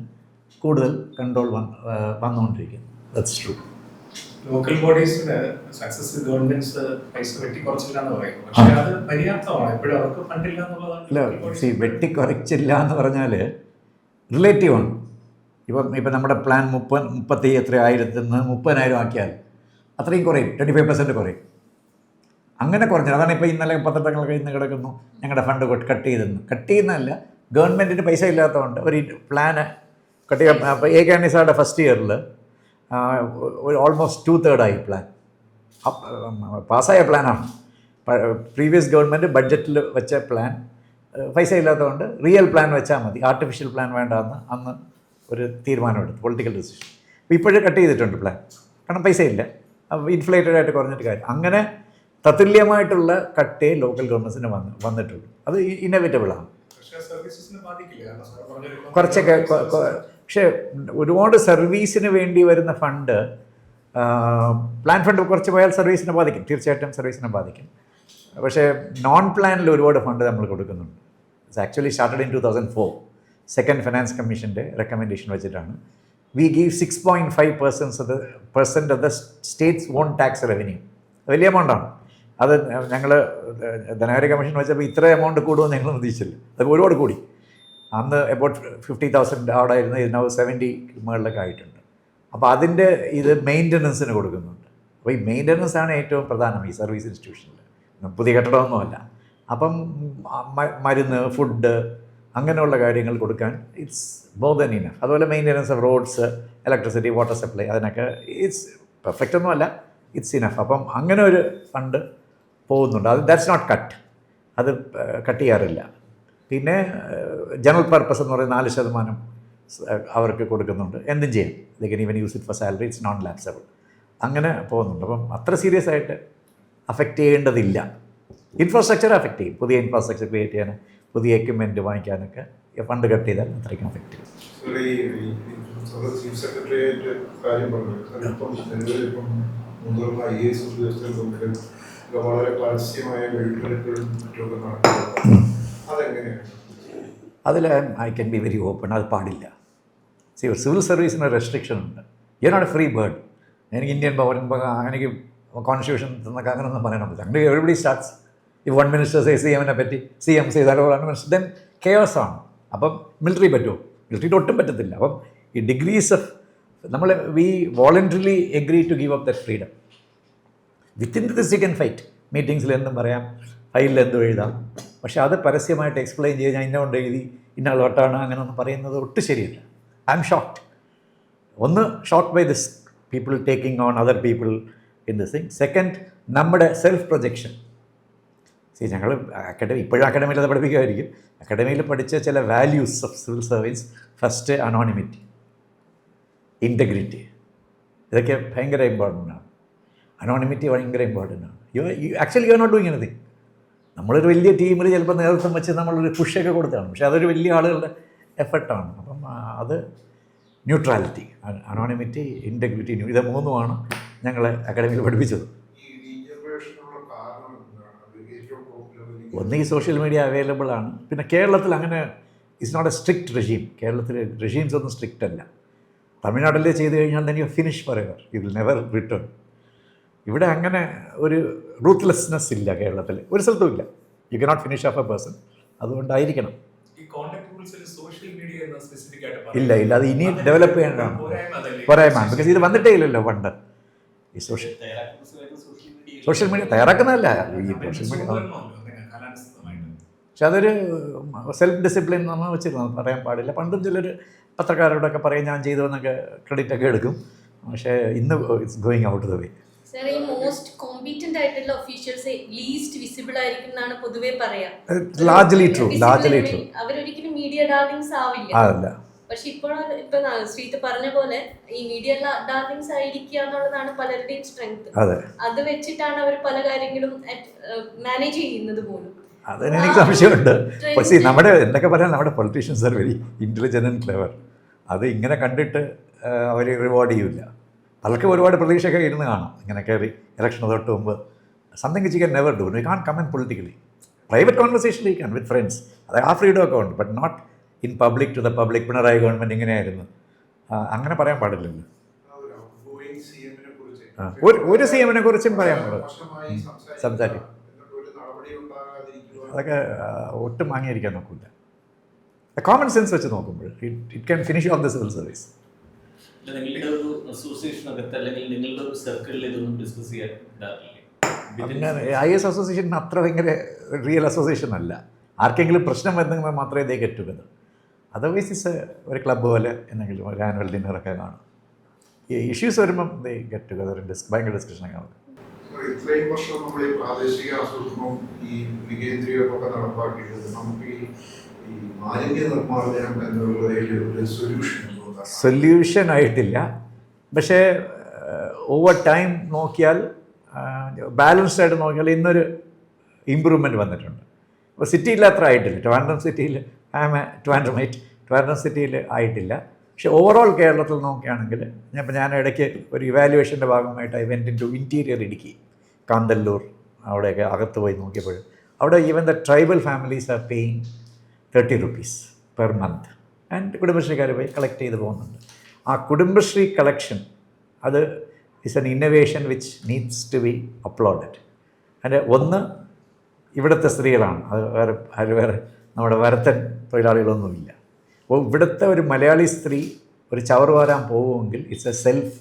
കൂടുതൽ കൺട്രോൾ വന്നുകൊണ്ടിരിക്കുന്നു. That's true. ലോക്കൽ ബോഡീസിന് സക്സസ് ഗവൺമെന്റ്സ് പൈസ വെട്ടിക്കുറച്ചില്ലാന്ന് പറയും. പക്ഷേ അത് പര്യാപ്തമാണ്. എപ്പോഴും അവർക്ക് ഫണ്ടില്ല എന്നുള്ളതാണ്. വെട്ടിക്കുറച്ചില്ല എന്ന് പറഞ്ഞാൽ റിലേറ്റീവാണ്. ഇപ്പം നമ്മുടെ പ്ലാൻ 30 നിന്ന് 30,000 ആക്കിയാൽ അത്രയും കുറയും, 25% കുറയും. അങ്ങനെ കുറഞ്ഞത്. അതാണ് ഇപ്പോൾ ഇന്നലെ പത്രങ്ങളൊക്കെ ഇന്ന് കിടക്കുന്നു, ഞങ്ങളുടെ ഫണ്ട് കട്ട് ചെയ്യുന്നതല്ല, ഗവൺമെൻറ്റിന് പൈസ ഇല്ലാത്തതുകൊണ്ട് ഒരു പ്ലാന് കട്ട് ചെയ്യാം. അപ്പോൾ എ കെ നിസാറുടെ ഫസ്റ്റ് ഇയറിൽ ഒരു ഓൾമോസ്റ്റ് 2/3 പ്ലാൻ പാസ്സായ പ്ലാനാണ്. പ്രീവിയസ് ഗവൺമെൻറ് ബഡ്ജറ്റിൽ വെച്ച പ്ലാൻ പൈസ ഇല്ലാത്തതുകൊണ്ട് റിയൽ പ്ലാൻ വെച്ചാൽ മതി, ആർട്ടിഫിഷ്യൽ പ്ലാൻ വേണ്ടെന്ന് അന്ന് ഒരു തീരുമാനമെടുത്തു, പൊളിറ്റിക്കൽ ഡിസിഷൻ. അപ്പോൾ ഇപ്പോഴും കട്ട് ചെയ്തിട്ടുണ്ട് പ്ലാൻ, കാരണം പൈസ ഇല്ല. അപ്പോൾ ഇൻഫ്ലേറ്റഡ് ആയിട്ട് കുറഞ്ഞിട്ട് കാര്യം. അങ്ങനെ തത്തുല്യമായിട്ടുള്ള കട്ടേ ലോക്കൽ ഗവൺമെൻറ്റ്സിന് വന്നിട്ടുള്ളൂ. അത് ഇന്നവിറ്റബിളാണ്. കുറച്ചൊക്കെ പക്ഷേ ഒരുപാട് സർവീസിന് വേണ്ടി വരുന്ന ഫണ്ട്, പ്ലാൻ ഫണ്ട് കുറച്ച് പോയാൽ സർവീസിനെ ബാധിക്കും, തീർച്ചയായിട്ടും സർവീസിനെ ബാധിക്കും. പക്ഷേ നോൺ പ്ലാനിൽ ഒരുപാട് ഫണ്ട് നമ്മൾ കൊടുക്കുന്നുണ്ട്. It's actually started in 2004 second finance കമ്മീഷൻ്റെ റെക്കമെൻഡേഷൻ വെച്ചിട്ടാണ്. We give 6.5% of the States on tax revenue. വലിയ എമൗണ്ടാണ്. അത് ഞങ്ങൾ ധനകാര്യ കമ്മീഷൻ വെച്ചപ്പോൾ ഇത്ര എമൗണ്ട് കൂടുമെന്ന് ഞങ്ങൾ പ്രതീക്ഷിച്ചില്ല. അത് ഒരുപാട് കൂടി. അന്ന് എബൌട്ട് 50,000 ആടായിരുന്നു, ഇത് 70 മുകളിലൊക്കെ ആയിട്ടുണ്ട്. അപ്പോൾ അതിൻ്റെ ഇത് മെയിൻ്റനൻസിന് കൊടുക്കുന്നുണ്ട്. അപ്പോൾ ഈ മെയിൻ്റനൻസ് ആണ് ഏറ്റവും പ്രധാനം ഈ സർവീസ് ഇൻസ്റ്റിറ്റ്യൂഷനിൽ. പുതിയ കെട്ടിടമൊന്നുമല്ല. അപ്പം മരുന്ന്, ഫുഡ്, അങ്ങനെയുള്ള കാര്യങ്ങൾ കൊടുക്കാൻ ഇറ്റ്സ് മോർ ദൻ ഇനഫ്. അതുപോലെ maintenance of roads, electricity, water supply, അതിനൊക്കെ ഇറ്റ്സ് പെർഫെക്റ്റ് ഒന്നുമല്ല, ഇറ്റ്സ് ഇനഫ്. അപ്പം അങ്ങനെ ഒരു ഫണ്ട് പോകുന്നുണ്ട്. അത് ദാറ്റ്സ് നോട്ട് കട്ട്, അത് കട്ട് ചെയ്യാറില്ല. പിന്നെ ജനറൽ പർപ്പസ് എന്ന് പറയുന്ന 4% അവർക്ക് കൊടുക്കുന്നുണ്ട്. എന്തും ചെയ്യാം, they can even use it for salary, it's non lapsable. അങ്ങനെ പോകുന്നുണ്ട്. അപ്പം അത്ര സീരിയസ് ആയിട്ട് അഫക്റ്റ് ചെയ്യേണ്ടതില്ല. ഇൻഫ്രാസ്ട്രക്ചർ അഫക്റ്റ് ചെയ്യും. പുതിയ ഇൻഫ്രാസ്ട്രക്ചർ ക്രിയേറ്റ് ചെയ്യാൻ, പുതിയ എക്യുപ്മെൻറ്റ് വാങ്ങിക്കാനൊക്കെ ഫണ്ട് കട്ട് ചെയ്താൽ അത്രയ്ക്കും അഫക്റ്റ് ചെയ്യും. ചീഫ് സെക്രട്ടറിയായിട്ട് കാര്യം പറഞ്ഞു. ഇപ്പം മുതിർന്ന IAS ഉദ്യോഗസ്ഥർക്കൊക്കെ വളരെ പരസ്യമായ വെടിക്കെട്ടുകളും മറ്റൊക്കെ നടക്കുന്നു. അതെങ്ങനെയാണ്? അതിൽ I can be very open. അത് പാടില്ല. സിവിൽ സർവീസിന് റെസ്ട്രിക്ഷൻ ഉണ്ട്. You not a free bird. എനിക്ക് ഇന്ത്യൻ പൗരൻ, എനിക്ക് കോൺസ്റ്റിറ്റ്യൂഷൻ എന്നൊക്കെ അങ്ങനെയൊന്നും പറയാൻ പറ്റില്ല. അങ്ങനെ എവരിബഡി സ്റ്റാർട്ട്സ്. ഈ വൺ മിനിസ്റ്റർ CM-നെ പറ്റി CM ചെയ്താലോ മിനിസ്റ്റർ, ദെൻ കെയോസ് ആണ്. അപ്പം മിലിറ്ററി പറ്റുമോ? മിലിറ്ററിയിൽ ഒട്ടും പറ്റത്തില്ല. അപ്പം ഈ ഡിഗ്രീസ് ഓഫ് നമ്മൾ we voluntarily agree to give up that freedom. Within this you can fight. മീറ്റിംഗ്സിൽ എന്തും പറയാം, ഫയലിൽ എന്തും എഴുതാം. പക്ഷേ അത് പരസ്യമായിട്ട് എക്സ്പ്ലെയിൻ ചെയ്ത് ഞാൻ ഇന്നോണ്ട് എഴുതി ഇന്ന ആളോട്ടാണ് അങ്ങനെ ഒന്നും പറയുന്നത് ഒട്ടും ശരിയല്ല. I'm shocked. ഒന്ന് shocked by this people taking on other people in this thing. Second, നമ്മുടെ സെൽഫ് പ്രൊജക്ഷൻ. ഞങ്ങൾ ഇപ്പോഴും അക്കാഡമിയിൽ അത് പഠിപ്പിക്കുമായിരിക്കും. അക്കാഡമിയിൽ പഠിച്ച ചില values of civil service, first anonymity, integrity, ഇതൊക്കെ ഭയങ്കര ഇമ്പോർട്ടൻ്റ് ആണ്. അനോണിമിറ്റി ഭയങ്കര ഇമ്പോർട്ടൻ്റ് ആണ്. Actually you are not doing anything. നമ്മളൊരു വലിയ ടീമിൽ ചിലപ്പോൾ നേതൃത്വം വെച്ച് നമ്മളൊരു പുഷൊക്കെ കൊടുത്താണ്, പക്ഷേ അതൊരു വലിയ ആളുകളുടെ എഫർട്ടാണ്. അപ്പം അത് ന്യൂട്രാലിറ്റി, അനോണിമിറ്റി, ഇൻറ്റഗ്രിറ്റി, ഇത് മൂന്നുമാണ് ഞങ്ങളെ അക്കാഡമിയിൽ പഠിപ്പിച്ചത്. ഒന്ന് ഈ സോഷ്യൽ മീഡിയ അവൈലബിൾ ആണ്. പിന്നെ കേരളത്തിൽ അങ്ങനെ it's not a strict regime. കേരളത്തിൽ റെജീംസ് ഒന്നും സ്ട്രിക്റ്റ് അല്ല. തമിഴ്നാട്ടിൽ ചെയ്ത് കഴിഞ്ഞാൽ തന്നെ you finish forever, you will never return. ഇവിടെ അങ്ങനെ ഒരു റൂത്ത്ലെസ്നെസ് ഇല്ല കേരളത്തിൽ, ഒരു സ്ഥലത്തും ഇല്ല. You cannot finish off a person. അതുകൊണ്ടായിരിക്കണം. ഇല്ല, അത് ഇനി ഡെവലപ്പ് ചെയ്യേണ്ടതാണ്. പോരായ്മ. ബിക്കോസ് ഇത് വന്നിട്ടേ ഇല്ലല്ലോ പണ്ട്. ഈ സോഷ്യൽ മീഡിയ തയ്യാറാക്കുന്നതല്ല ഈ സോഷ്യൽ മീഡിയ. പക്ഷെ അതൊരു സെൽഫ് ഡിസിപ്ലിൻ നമ്മൾ വെച്ചിരുന്നത് പറയാൻ പാടില്ല. പണ്ടും ചിലർ പത്രക്കാരോടൊക്കെ പറയും ഞാൻ ചെയ്തു എന്നൊക്കെ ക്രെഡിറ്റൊക്കെ എടുക്കും. പക്ഷേ ഇന്ന് it's going out the way. Sir, ഈ മോസ്റ്റ് കോമ്പീറ്റന്റ് ആയിട്ടുള്ള ഒഫീഷ്യൽസ് ലീസ്റ്റ് വിസിബിൾ ആയിരിക്കും എന്നാണ് പൊതുവേ പറയാ. Largely true. അവരൊരിക്കലും മീഡിയ ഡാർലിങ്സ് ആവില്ല. അതല്ല, പക്ഷെ ഇപ്പൊ ശ്രീത്ത് പറഞ്ഞ പോലെ ഈ മീഡിയ ഡാർലിങ്സ് ആയിരിക്കുക എന്നുള്ളതാണ് പലരുടെയും സ്ട്രെങ്ത്. അത് വെച്ചിട്ടാണ് അവർ പല കാര്യങ്ങളും മാനേജ് ചെയ്യുന്നത് പോലും. അതിന് എനിക്ക് സംശയമുണ്ട്. പക്ഷേ നമ്മുടെ എന്തൊക്കെ പറയാൻ നമ്മുടെ politicians are very intelligent and clever. അത് ഇങ്ങനെ കണ്ടിട്ട് അവർ റിവാർഡ് ചെയ്യില്ല. പലർക്കും ഒരുപാട് പ്രതീക്ഷയൊക്കെ ഇരുന്ന് കാണും ഇങ്ങനെ കയറി ഇലക്ഷന് തൊട്ട് മുമ്പ്. Something which you can never do. You can't comment politically. Private conversation you can with friends, അത് ആ ഫ്രീഡം ഒക്കെ ഉണ്ട്. But not in public to the public. Pinarayi government ഇങ്ങനെയായിരുന്നു, അങ്ങനെ പറയാൻ പാടില്ലല്ലോ. ഒരു സി എമ്മിനെ കുറിച്ചും പറയാൻ പാടില്ല, സംസാരിക്കും. അതൊക്കെ ഒട്ടും വാങ്ങിയിരിക്കാൻ നോക്കില്ല. കോമൺ സെൻസ് വെച്ച് നോക്കുമ്പോൾ it can finish of the civil service. നിങ്ങളുടെ ഒരു അസോസിയേഷനകത്ത് അല്ലെങ്കിൽ നിങ്ങളുടെ ഒരു സർക്കിളിൽ ഇതൊന്നും ഡിസ്കസ് ചെയ്യാറില്ലേ? അങ്ങനെ IAS അസോസിയേഷൻ അത്ര ഭയങ്കര റിയൽ അസോസിയേഷൻ അല്ല. ആർക്കെങ്കിലും പ്രശ്നം വരുന്നെങ്കിൽ മാത്രമേ ഇതേ ഗെറ്റ് ടുഗദർ. അതർവൈസ് ഇസ് ഒരു ക്ലബ്ബ് പോലെ എന്തെങ്കിലും ഒരു ആനുവൽ ഡിന്നറൊക്കെ കാണും. ഈ ഇഷ്യൂസ് വരുമ്പം ഗെറ്റ് ടുഗദർ ഭയങ്കര ഡിസ്കഷനൊക്കെ കാണും. ഇത്രയും വർഷം നമ്മൾ ഈ പ്രാദേശിക ആസൂത്രണവും ഈ വികേന്ദ്രീകരണമൊക്കെ നടപ്പാക്കിയിട്ട് നമുക്ക് ഈ മാലിന്യ നിർമ്മാർജ്ജനം എന്നുള്ളതിൽ ഒരു സൊല്യൂഷൻ ആയിട്ടില്ല. പക്ഷേ ഓവർ ടൈം നോക്കിയാൽ, ബാലൻസ്ഡ് ആയിട്ട് നോക്കിയാൽ ഇന്നൊരു ഇമ്പ്രൂവ്മെൻറ്റ് വന്നിട്ടുണ്ട്. അപ്പോൾ സിറ്റിയിൽ അത്ര ആയിട്ടില്ല. ട്രിവാൻഡ്രം സിറ്റിയിൽ ട്രിവാൻഡ്രം സിറ്റിയിൽ ആയിട്ടില്ല. പക്ഷേ ഓവറോൾ കേരളത്തിൽ നോക്കുകയാണെങ്കിൽ ഞാൻ ഇടയ്ക്ക് ഒരു ഇവാലുവേഷൻ്റെ ഭാഗമായിട്ട് I went into interior Idukki, Kanthalloor, അവിടെയൊക്കെ അകത്ത് പോയി നോക്കിയപ്പോൾ അവിടെ even the tribal families are paying 30 rupees per month. And കുടുംബശ്രീക്കാർ പോയി കളക്ട് ചെയ്ത് പോകുന്നുണ്ട്. ആ കുടുംബശ്രീ കളക്ഷൻ അത് is an innovation which needs to be uploaded. അതിൻ്റെ ഒന്ന് ഇവിടുത്തെ സ്ത്രീകളാണ്, അത് വേറെ നമ്മുടെ വരത്തൻ തൊഴിലാളികളൊന്നുമില്ല. അപ്പോൾ ഇവിടുത്തെ ഒരു മലയാളി സ്ത്രീ ഒരു ചവറ് വാരാൻ പോകുമെങ്കിൽ ഇറ്റ്സ് എ സെൽഫ്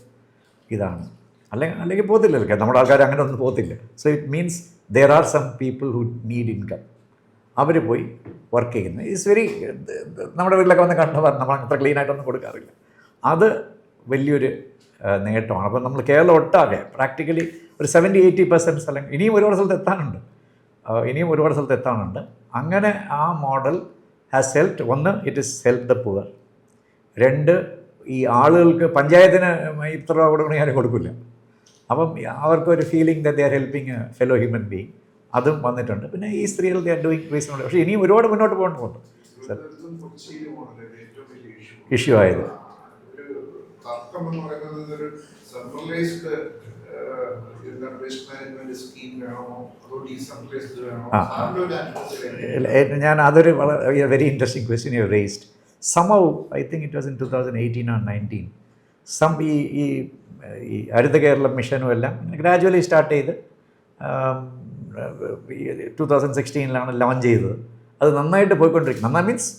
ഇതാണ്. അല്ലെങ്കിൽ പോകത്തില്ലല്ലോ, നമ്മുടെ ആൾക്കാർ അങ്ങനെ ഒന്നും പോകത്തില്ല. So it means there are some people who need income. അവർ പോയി വർക്ക് ചെയ്യുന്നത് ഇറ്റ്സ് വെരി, നമ്മുടെ വീട്ടിലൊക്കെ വന്ന് കണ്ടവർ നമ്മൾ അത്ര ക്ലീനായിട്ടൊന്നും കൊടുക്കാറില്ല. അത് വലിയൊരു നേട്ടമാണ്. അപ്പം നമ്മൾ കേരളം ഒട്ടാകെ പ്രാക്ടിക്കലി ഒരു 70-80% സ്ഥലം ഇനിയും ഒരുപാട് സ്ഥലത്ത് എത്താനുണ്ട്. അങ്ങനെ ആ മോഡൽ ഹാസ് ഹെൽപ്ഡ്. ഒന്ന്, it is help the poor. രണ്ട്, ഈ ആളുകൾക്ക് പഞ്ചായത്തിന് ഇത്ര രൂപ കൊടുക്കണമെങ്കിൽ ആരും കൊടുക്കില്ല. അപ്പം അവർക്കൊരു feeling that they are helping A fellow human being, അതും വന്നിട്ടുണ്ട്. പിന്നെ ഈ സ്ത്രീകൾ ദേ ആർ ഡൂയിങ് റീസണബിൾ. പക്ഷേ ഇനിയും ഒരുപാട് മുന്നോട്ട് പോകേണ്ടതുണ്ട്. ഇഷ്യൂ ആയത് ഞാൻ അതൊരു very interesting question you raised. Somehow, I think it was in 2018 or 19, ഈ ഹരിത കേരളം മിഷനും എല്ലാം ഗ്രാജുവലി സ്റ്റാർട്ട് ചെയ്ത് 2016 ലോഞ്ച് ചെയ്തത്. അത് നന്നായിട്ട് പോയിക്കൊണ്ടിരിക്കും. നന്നായി means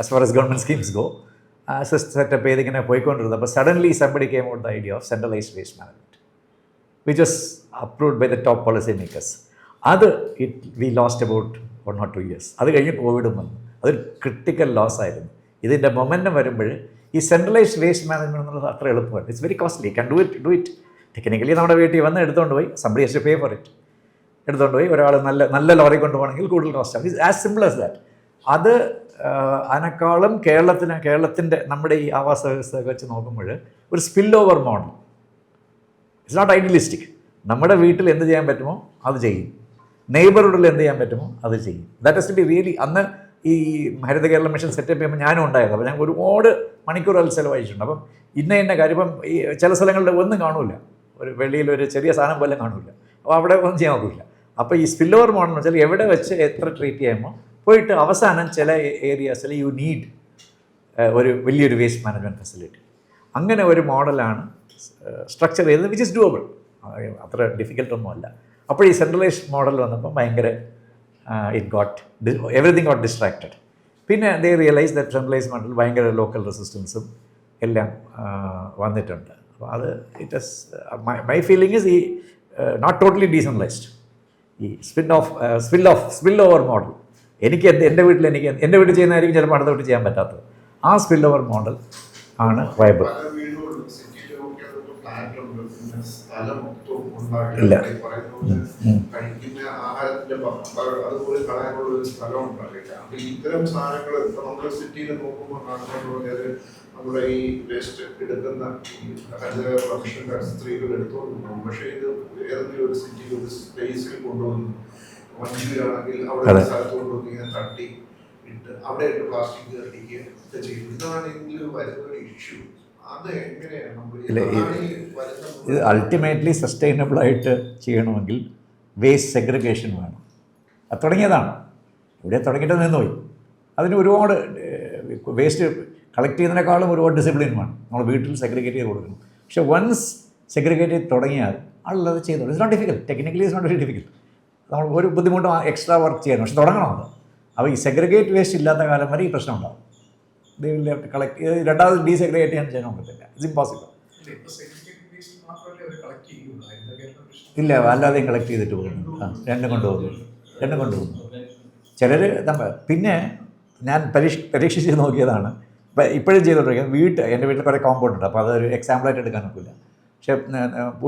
as far as government schemes go, setup ചെയ്ത് ഇങ്ങനെ പോയിക്കൊണ്ടിരുന്നത്. അപ്പോൾ suddenly somebody came out the idea of centralized waste management, which was approved by the top policy makers. അത് we lost about 1 or 2 years. അത് കഴിഞ്ഞ് കോവിഡും വന്നു. അതൊരു ക്രിട്ടിക്കൽ ലോസ് ആയിരുന്നു. ഇതിൻ്റെ മൊമെൻറ്റം വരുമ്പോൾ ഈ സെൻട്രലൈസ്ഡ് വേസ്റ്റ് മാനേജ്മെൻറ്റ് എന്നുള്ളത് അത്ര എളുപ്പമല്ല. It's very costly. Can do it technically. നമ്മുടെ വീട്ടിൽ വന്ന് എടുത്തുകൊണ്ട് പോയി somebody has to pay for it. എടുത്തുകൊണ്ട് പോയി ഒരാൾ നല്ല ലോറി കൊണ്ടുപോകണമെങ്കിൽ കൂടുതൽ കോസ്റ്റാണ്. It's as simple as that. അത് അതിനേക്കാളും കേരളത്തിൻ്റെ നമ്മുടെ ഈ ആവാസ വ്യവസ്ഥയൊക്കെ വെച്ച് നോക്കുമ്പോൾ ഒരു spill over model. It's not idealistic. നമ്മുടെ വീട്ടിൽ എന്ത് ചെയ്യാൻ പറ്റുമോ അത് ചെയ്യും, നെയ്ബർഹുഡിൽ എന്ത് ചെയ്യാൻ പറ്റുമോ അത് ചെയ്യും. That has to be really. അന്ന് ഈ ഹരിത കേരളം മിഷൻ സെറ്റപ്പ് ചെയ്യുമ്പോൾ ഞാനും ഉണ്ടായിരുന്നു. അപ്പോൾ ഞാൻ ഒരുപാട് മണിക്കൂറുകൾ ചിലവഴിച്ചിട്ടുണ്ട്. അപ്പം ഇന്ന കാര്യം ഇപ്പം ഈ ചില സ്ഥലങ്ങളിൽ ഒന്നും കാണില്ല, ഒരു വെളിയിലൊരു ചെറിയ സാധനം പോലും കാണില്ല. അപ്പോൾ അവിടെ ഒന്നും ചെയ്യാൻ നോക്കില്ല. അപ്പോൾ ഈ സ്പിൽ ഓവർ മോഡൽ എന്ന് വെച്ചാൽ എവിടെ വെച്ച് എത്ര ട്രീറ്റ് ചെയ്യുമ്പോൾ പോയിട്ട് അവസാനം ചില ഏരിയാസിൽ യു നീഡ് ഒരു വലിയൊരു വേസ്റ്റ് മാനേജ്മെൻറ്റ് ഫെസിലിറ്റി. അങ്ങനെ ഒരു മോഡലാണ് സ്ട്രക്ചർ ചെയ്തത്, വിച്ച് ഇസ് ഡൂവബിൾ. അത്ര ഡിഫിക്കൽട്ടൊന്നുമല്ല. അപ്പോൾ ഈ സെൻട്രലൈസ്ഡ് മോഡൽ വന്നപ്പോൾ ഭയങ്കര everything got distracted. പിന്നെ they realized that centralized model ഭയങ്കര ലോക്കൽ റെസിസ്റ്റൻസും എല്ലാം വന്നിട്ടുണ്ട്. അപ്പോൾ അത് മൈ ഫീലിംഗ് ഈസ് ഈ നോട്ട് ടോട്ടലി ഡീസെൻട്രലൈസ്ഡ്. ഈ സ്പിൽ ഓവർ മോഡൽ എൻ്റെ വീട്ടിൽ ചെയ്യുന്നതായിരിക്കും ചിലപ്പോൾ അടുത്ത വീട്ടിൽ ചെയ്യാൻ പറ്റാത്തത്. ആ സ്പിൽ ഓവർ മോഡൽ ആണ് വൈബിൾ. പല വീടുകളിലും സിറ്റിയിലൊക്കെ അതൊക്കെ ഫ്ലാറ്റ് ഉണ്ട്, പിന്നെ സ്ഥലം മൊത്തം ഉണ്ടാക്കി ഇല്ല. കഴിക്കുന്ന ആഹാരത്തിന്റെ അതുപോലെ കളയാനുള്ള ഒരു സ്ഥലം ഉണ്ടാകില്ല. അപ്പൊ ഇത്തരം സാധനങ്ങൾ ഇപ്പൊ നമ്മുടെ സിറ്റിയിൽ നോക്കുമ്പോൾ കാണുന്നത് നമ്മുടെ ഈ വേസ്റ്റ് എടുക്കുന്ന ഈ ഹരിത പ്രൊഫഷണൽ സ്ത്രീകൾ എടുത്തോണ്ട് പോകും. പക്ഷെ ഇത് ഏതെങ്കിലും ഒരു സിറ്റിയിൽ ഒരു സ്പേസിൽ കൊണ്ടുവന്ന് വഞ്ചിയിലാണെങ്കിൽ അവിടെ സ്ഥലത്ത് കൊണ്ടുവന്ന് ഇങ്ങനെ തട്ടി ഇട്ട് അവിടെ ഇട്ട് പ്ലാസ്റ്റിക് കത്തിക്കുക ഒക്കെ ചെയ്യും. ഇതാണെങ്കിൽ വരുന്നൊരു ഇഷ്യൂ. അത് എങ്ങനെയാണ് നമ്മൾ ഇത് അൾട്ടിമേറ്റ്ലി സസ്റ്റൈനബിൾ ആയിട്ട് ചെയ്യണമെങ്കിൽ വേസ്റ്റ് സെഗ്രിഗേഷൻ വേണം. അത് തുടങ്ങിയതാണ്, ഇവിടെ തുടങ്ങിയിട്ട് നിന്നുപോയി. അതിന് ഒരുപാട് വേസ്റ്റ് കളക്ട് ചെയ്യുന്നതിനേക്കാളും ഒരുപാട് ഡിസിപ്ലിൻ വേണം. നമ്മൾ വീട്ടിൽ സെഗ്രിഗേറ്റ് ചെയ്ത് കൊടുക്കണം. പക്ഷേ വൺസ് സെഗ്രിഗേറ്റ് ചെയ്ത് തുടങ്ങിയാൽ ആളുള്ളത് ചെയ്തോളൂ. It's not difficult, technically it's not very difficult. നമ്മൾ ഒരു ബുദ്ധിമുട്ടും എക്സ്ട്രാ വർക്ക് ചെയ്യണം, പക്ഷെ തുടങ്ങണം. അത് അപ്പോൾ ഈ സെഗ്രിഗേറ്റ് വേസ്റ്റ് ഇല്ലാത്ത കാലം വരെ ഈ പ്രശ്നം ഉണ്ടാകും. കളക്ട് രണ്ടാമത് ഡീസെഗ്രിഗേറ്റ് ചെയ്യാൻ പറ്റില്ല. It's impossible. ഇല്ല, അല്ലാതെയും കളക്ട് ചെയ്തിട്ട് പോകുന്നു. രണ്ടും കൊണ്ടുപോകുന്നു. ചിലർ പിന്നെ ഞാൻ പരീക്ഷിച്ച് നോക്കിയതാണ്, ഇപ്പോഴും ചെയ്തുകൊണ്ടിരിക്കുന്നത്. എൻ്റെ വീട്ടിൽ കുറേ കോമ്പൗണ്ട് ഉണ്ട്, അപ്പോൾ അതൊരു എക്സാമ്പിളായിട്ട് എടുക്കാൻ ഒക്കില്ല. പക്ഷേ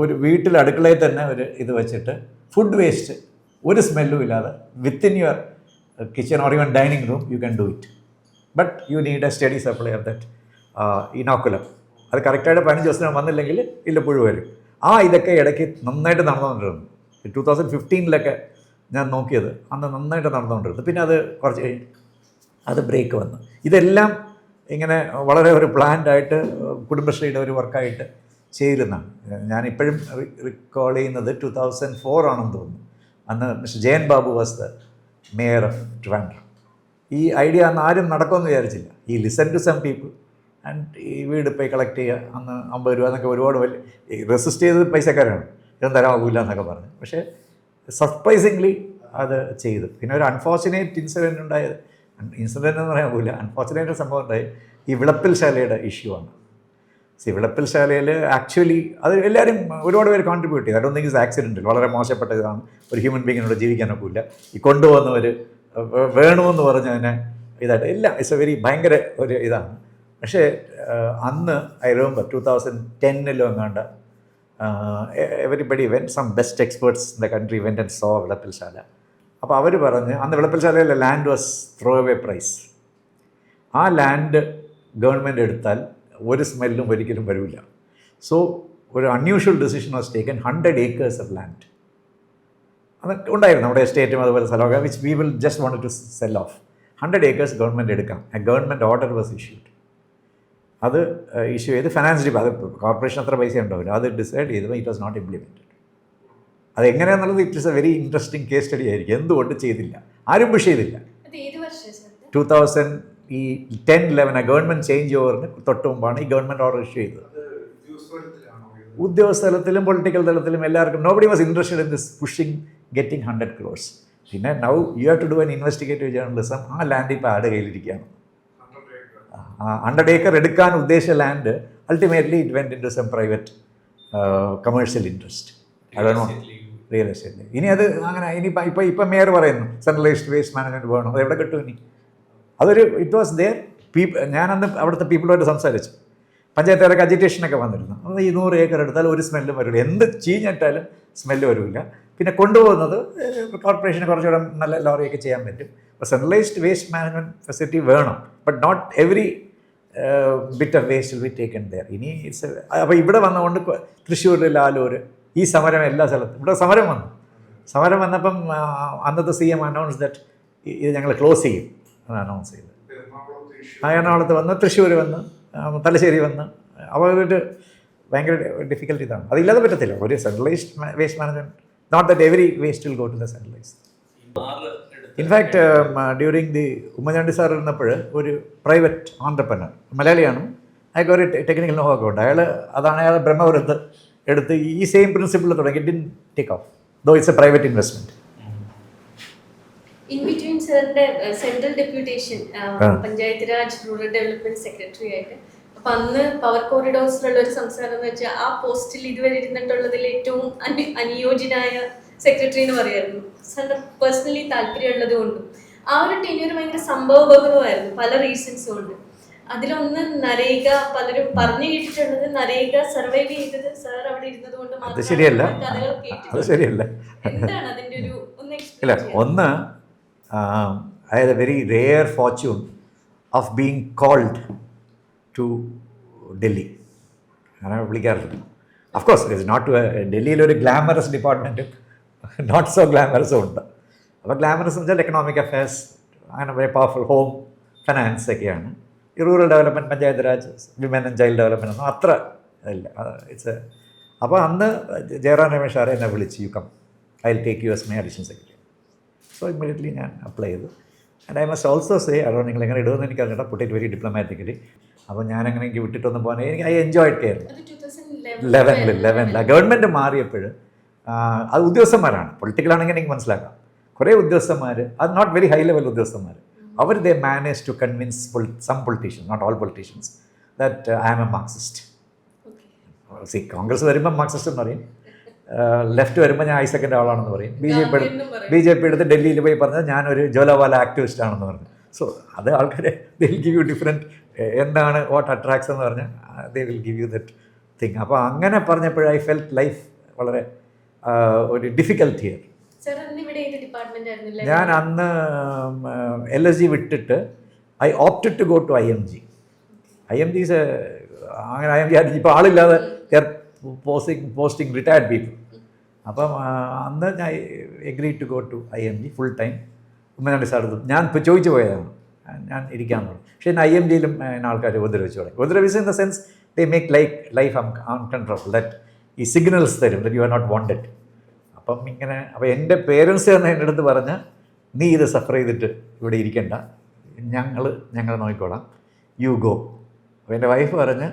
ഒരു വീട്ടിൽ അടുക്കളയിൽ തന്നെ ഒരു ഇത് വെച്ചിട്ട് ഫുഡ് വേസ്റ്റ് ഒരു സ്മെല്ലും ഇല്ലാതെ within your kitchen or even dining room you can do it. But you need A study supply of that inoculum. അത് കറക്റ്റായിട്ട് 15 ദിവസത്തിന് വന്നില്ലെങ്കിൽ ഇല്ല പുഴു വരും. ഇതൊക്കെ ഇടയ്ക്ക് നന്നായിട്ട് നടന്നുകൊണ്ടിരുന്നു. 2015 ഞാൻ നോക്കിയത്, അന്ന് നന്നായിട്ട് നടന്നുകൊണ്ടിരുന്നു. പിന്നെ അത് കുറച്ച് കഴിഞ്ഞ് അത് ബ്രേക്ക് വന്നു. ഇതെല്ലാം ഇങ്ങനെ വളരെ ഒരു പ്ലാൻഡായിട്ട് കുടുംബശ്രീയുടെ ഒരു വർക്കായിട്ട് ചേരുന്നതാണ്. ഞാനിപ്പോഴും റിക്കോൾ ചെയ്യുന്നത് 2004 ആണെന്ന് തോന്നുന്നു. അന്ന് Mr Jayan Babu was the mayor of Trivandrum. ഈ ഐഡിയ അന്ന് ആരും നടക്കുമെന്ന് വിചാരിച്ചില്ല. ഈ listen to some people and ഈ വീട് പോയി കളക്ട് ചെയ്യുക. അന്ന് 50 രൂപ എന്നൊക്കെ ഒരുപാട് റെസിസ്റ്റ് ചെയ്ത് പൈസക്കാരാണ്, ഇതൊന്നും തരാമില്ല എന്നൊക്കെ പറഞ്ഞു. പക്ഷേ സർപ്രൈസിംഗ്ലി അത് ചെയ്തു. പിന്നെ ഒരു അൺഫോർച്ചുനേറ്റ് ഇൻസിഡൻറ്റ് ഉണ്ടായത്, ഇൻസിഡൻറ്റ് എന്ന് പറയാൻ പോകില്ല, അൺഫോർച്ചുനേറ്റ് സംഭവം ഉണ്ടായി. ഈ വിളപ്പിൽ ശാലയുടെ ഇഷ്യൂ ആണ്. വിളപ്പിൽ ശാലയിൽ ആക്ച്വലി അത് എല്ലാവരും ഒരുപാട് പേര് കോൺട്രിബ്യൂട്ട് ചെയ്തു. I don't think it's accidental, വളരെ മോശപ്പെട്ട ഇതാണ്. ഒരു ഹ്യൂമൻ ബീങ്ങിനോട് ജീവിക്കാനൊക്കെ ഇല്ല. ഈ കൊണ്ടുവന്നവർ വേണമെന്ന് പറഞ്ഞതിനെ ഇതായിട്ട് എല്ലാം ഇറ്റ്സ് എ വെരി ഭയങ്കര ഒരു ഇതാണ്. പക്ഷേ അന്ന് ഐ റിമെമ്പർ 2010 എങ്ങാണ്ട് everybody went, some best experts in the country went and so Vilappilsala. അപ്പോൾ അവർ പറഞ്ഞ് അന്ന് വിളപ്പിൽ ശാലയിലെ land was throw away price. ആ ലാൻഡ് ഗവൺമെൻറ് എടുത്താൽ ഒരു സ്മെല്ലും ഒരിക്കലും വരില്ല. സോ ഒരു unusual decision was taken, 100 acres of land. അത് ഉണ്ടായിരുന്നു നമ്മുടെ എസ്റ്റേറ്റും അതുപോലെ സ്ഥലമൊക്കെ, which we will just want to sell off. 100 acres government എടുക്കാം. A government order was issued. അത് ഇഷ്യൂ ചെയ്ത് ഫിനാൻസ് ഡിപ്പാർട്ട്മെൻറ്റ്, അത് കോർപ്പറേഷൻ അത്ര പൈസ ഉണ്ടാവില്ല, അത് ഡിസൈഡ് ചെയ്തപ്പോൾ ഇറ്റ് വാസ് നോട്ട് ഇംപ്ലിമെൻറ്റഡ്. അതെങ്ങനെയാണെന്നുള്ളത് it is a very interesting case study ആയിരിക്കും. എന്തുകൊണ്ട് ചെയ്തില്ല, ആരും പുഷ് ചെയ്തില്ല. 2010-11 ഗവൺമെൻറ് ചേഞ്ച് ഓവറിന് തൊട്ട് മുമ്പാണ് ഈ ഗവൺമെൻറ് ഓർഡർ ഇഷ്യൂ ചെയ്തത്. ഉദ്യോഗസ്ഥ തലത്തിലും പൊളിറ്റിക്കൽ തലത്തിലും എല്ലാവർക്കും nobody was interested in this pushing getting 100 crores. പിന്നെ now you have to do an investigative journalism. ആ ലാൻഡ് ഇപ്പോൾ ആരുടെ കയ്യിലിരിക്കുകയാണ്. 100 acre എടുക്കാൻ ഉദ്ദേശിച്ച land ultimately it went into some private commercial interest. Real estate. ഇനി അത് അങ്ങനെ ഇപ്പം മേയർ പറയുന്നു സെൻട്രലൈസ്ഡ് വേസ്റ്റ് മാനേജ്മെൻറ്റ് വേണം. അത് എവിടെ കിട്ടും ഇനി? അതൊരു ഇറ്റ് വാസ് ദെയർ. ഞാനന്ന് അവിടുത്തെ പീപ്പിളുമായിട്ട് സംസാരിച്ചു. പഞ്ചായത്തുകാരൊക്കെ അജിറ്റേഷനൊക്കെ വന്നിരുന്നു. അപ്പോൾ ഈ 100 acre എടുത്താൽ ഒരു സ്മെല്ലും വരില്ല, എന്ത് ചീഞ്ഞിട്ടാലും സ്മെല്ല് വരില്ല. പിന്നെ കൊണ്ടുപോകുന്നത് കോർപ്പറേഷന് കുറച്ചുകൂടെ നല്ല ലോറിയൊക്കെ ചെയ്യാൻ പറ്റും. അപ്പോൾ സെൻട്രലൈസ്ഡ് വേസ്റ്റ് മാനേജ്മെൻറ്റ് ഫെസിലിറ്റി വേണം, but not every bit of waste will be taken there. ഇനി ഇറ്റ്സ് അപ്പോൾ ഇവിടെ വന്നുകൊണ്ട് തൃശ്ശൂർ, ലാലൂർ, ഈ സമരം എല്ലാ സ്ഥലത്തും ഇവിടെ സമരം വന്നു. സമരം വന്നപ്പം അന്നത്തെ CM അനൗൺസ് ദറ്റ് ഇത് ഞങ്ങൾ ക്ലോസ് ചെയ്യും എന്ന് അനൗൺസ് ചെയ്ത്. എറണാകുളത്ത് വന്ന്, തൃശ്ശൂർ വന്ന്, തലശ്ശേരി വന്ന്, അവരുടെ ഭയങ്കര ഡിഫിക്കൽട്ടി ഇതാണ്. അതില്ലാതെ പറ്റത്തില്ല. ഒരു centralized waste management, not that every waste will go to the centralized. In fact during the Oommen Chandy sir ഇരുന്നപ്പോൾ ഒരു പ്രൈവറ്റ് ഓൺട്രപ്രനർ, മലയാളിയാണ്, അയാൾക്ക് ഒരു ടെക്നിക്കൽ നോ ഒക്കെ ഉണ്ട്. അയാൾ ബ്രഹ്മപുരത്ത് എടുത്ത് ഈ സെയിം പ്രിൻസിപ്പിൾ തുടങ്ങി. It didn't take off, though it's a private investment. In between സാറിന്റെ central deputation Panchayat Raj rural development secretary ആയിട്ട്, അപ്പൊ അന്ന് പവർ കോറിഡോഴ്സിലുള്ള ഒരു സംസാരം എന്ന് വെച്ചാൽ ആ പോസ്റ്റിൽ ഇതുവരെ ഇരുന്നിട്ടുള്ളതിൽ ഏറ്റവും അനുയോജ്യനായ സെക്രട്ടറി എന്ന് പറയായിരുന്നു. സാറിന് പേഴ്സണലി താല്പര്യമുള്ളത് കൊണ്ടും ആ ഒരു ടെന്യൂർ ഭയങ്കര സംഭവബഹുലമായിരുന്നു പല റീസൺസ് കൊണ്ട്. അതിലൊന്ന് നരേഗ, പലരും പറഞ്ഞു കേട്ടിട്ടുള്ളത് നരേഗ സർവൈവ് ചെയ്തത് സാർ അവിടെ ഇരുന്നത് കൊണ്ട് അത് മാത്രമാണ് ശരിയല്ല, കഥകൾ അത് കേട്ടിട്ടുള്ളത്. ശരിയല്ല. എന്താണ് അതിന്റെ ഒരു ഒന്ന് ഇല്ല, എക്സ്പ്ലെയിൻ ചെയ്യാം. ഒന്ന് I had a very rare fortune of being called to Delhi. അങ്ങനെ വിളിക്കാറില്ല. അഫ്കോഴ്സ് ഇറ്റ്സ് നോട്ട് ഡൽഹിയിലൊരു ഗ്ലാമറസ് ഡിപ്പാർട്ട്മെൻറ്റും നോട്ട് സോ ഗ്ലാമറസും ഉണ്ട്. അപ്പോൾ ഗ്ലാമറസ് എന്ന് വെച്ചാൽ എക്കണോമിക് അഫയേഴ്സ്, അങ്ങനെ വെരി പവർഫുൾ, ഹോം ഫിനാൻസ് ഒക്കെയാണ്. ഈ rural development, Panchayat Raj, women and child development ഒന്നും അത്ര ഇല്ല. ഇറ്റ്സ് അപ്പോൾ അന്ന് ജയറാം രമേശ് സാറെ എന്നെ വിളിച്ച്, you come, I will take you as my additional secretary. So immediately ഞാൻ അപ്ലൈ ചെയ്തു. And I must also say, അതോ നിങ്ങൾ എങ്ങനെ ഇടുമെന്ന് എനിക്ക് അറിഞ്ഞിട്ട്, പുട്ട് ഇറ്റ് വെരി ഡിപ്ലോമാറ്റിക്കലി. അപ്പോൾ ഞാനങ്ങനെ എനിക്ക് വിട്ടിട്ടൊന്നും പോകാൻ, എനിക്ക് ഐ എൻജോയ് കേരള. അത് 2011 ഗവൺമെൻറ് മാറിയപ്പോൾ അത് ഉദ്യോഗസ്ഥന്മാരാണ്, പൊളിറ്റിക്കലാണെങ്കിൽ എനിക്ക് മനസ്സിലാക്കാം. കുറേ ഉദ്യോഗസ്ഥന്മാർ, അത് നോട്ട് വെരി ഹൈ ലെവൽ ഉദ്യോഗസ്ഥന്മാർ, അവർ they manage to convince some politicians, not all politicians, that I am a Marxist. See, Congress വരുമ്പോൾ മാർക്സിസ്റ്റ് എന്ന് പറയും, ലെഫ്റ്റ് വരുമ്പോൾ ഞാൻ ഐസക്കിൻ്റെ ആളാണെന്ന് പറയും. ബി ജെ പി എടുത്ത് ഡൽഹിയിൽ പോയി പറഞ്ഞാൽ ഞാനൊരു ജോലവാല ആക്ടിവിസ്റ്റ് ആണെന്ന് പറഞ്ഞു. സോ അത് ആൾക്കാരെ they will give you different, എന്താണ് വാട്ട് അട്രാക്ട്സ് എന്ന് പറഞ്ഞാൽ they will give you that thing. അപ്പോൾ അങ്ങനെ പറഞ്ഞപ്പോൾ ഐ ഫെൽറ്റ് ലൈഫ് വളരെ ഒരു ഡിഫിക്കൽട്ട് ഇയർ. ഞാൻ അന്ന് LSG വിട്ടിട്ട് I opted to go to IMG. IMG അങ്ങനെ IMG ഇപ്പോൾ ആളില്ലാതെ പോസ്റ്റിംഗ് റിട്ടയർഡ് പീപ്പിൾ. അപ്പം അന്ന് ഞാൻ agree to go to IMG full time. Oommen Chandy സാറെടുത്തു ഞാൻ ഇപ്പോൾ ചോദിച്ചു പോയതാണ്, ഞാൻ ഇരിക്കാൻ പറഞ്ഞു. പക്ഷേ IMGയിലും ആൾക്കാർ ഉപദ്രവിച്ചു തുടങ്ങി. ഉപദ്രവിച്ചു in the sense they make life uncontrollable, that ഈ സിഗ്നൽസ് തരും that you are not wanted. അപ്പം ഇങ്ങനെ, അപ്പോൾ എൻ്റെ പേരൻസ് തന്നെ എൻ്റെ അടുത്ത് പറഞ്ഞ്, നീ ഇത് സഫർ ചെയ്തിട്ട് ഇവിടെ ഇരിക്കണ്ട, ഞങ്ങൾ നോക്കിക്കോളാം, യു ഗോ. അപ്പോൾ എൻ്റെ വൈഫ് പറഞ്ഞ്,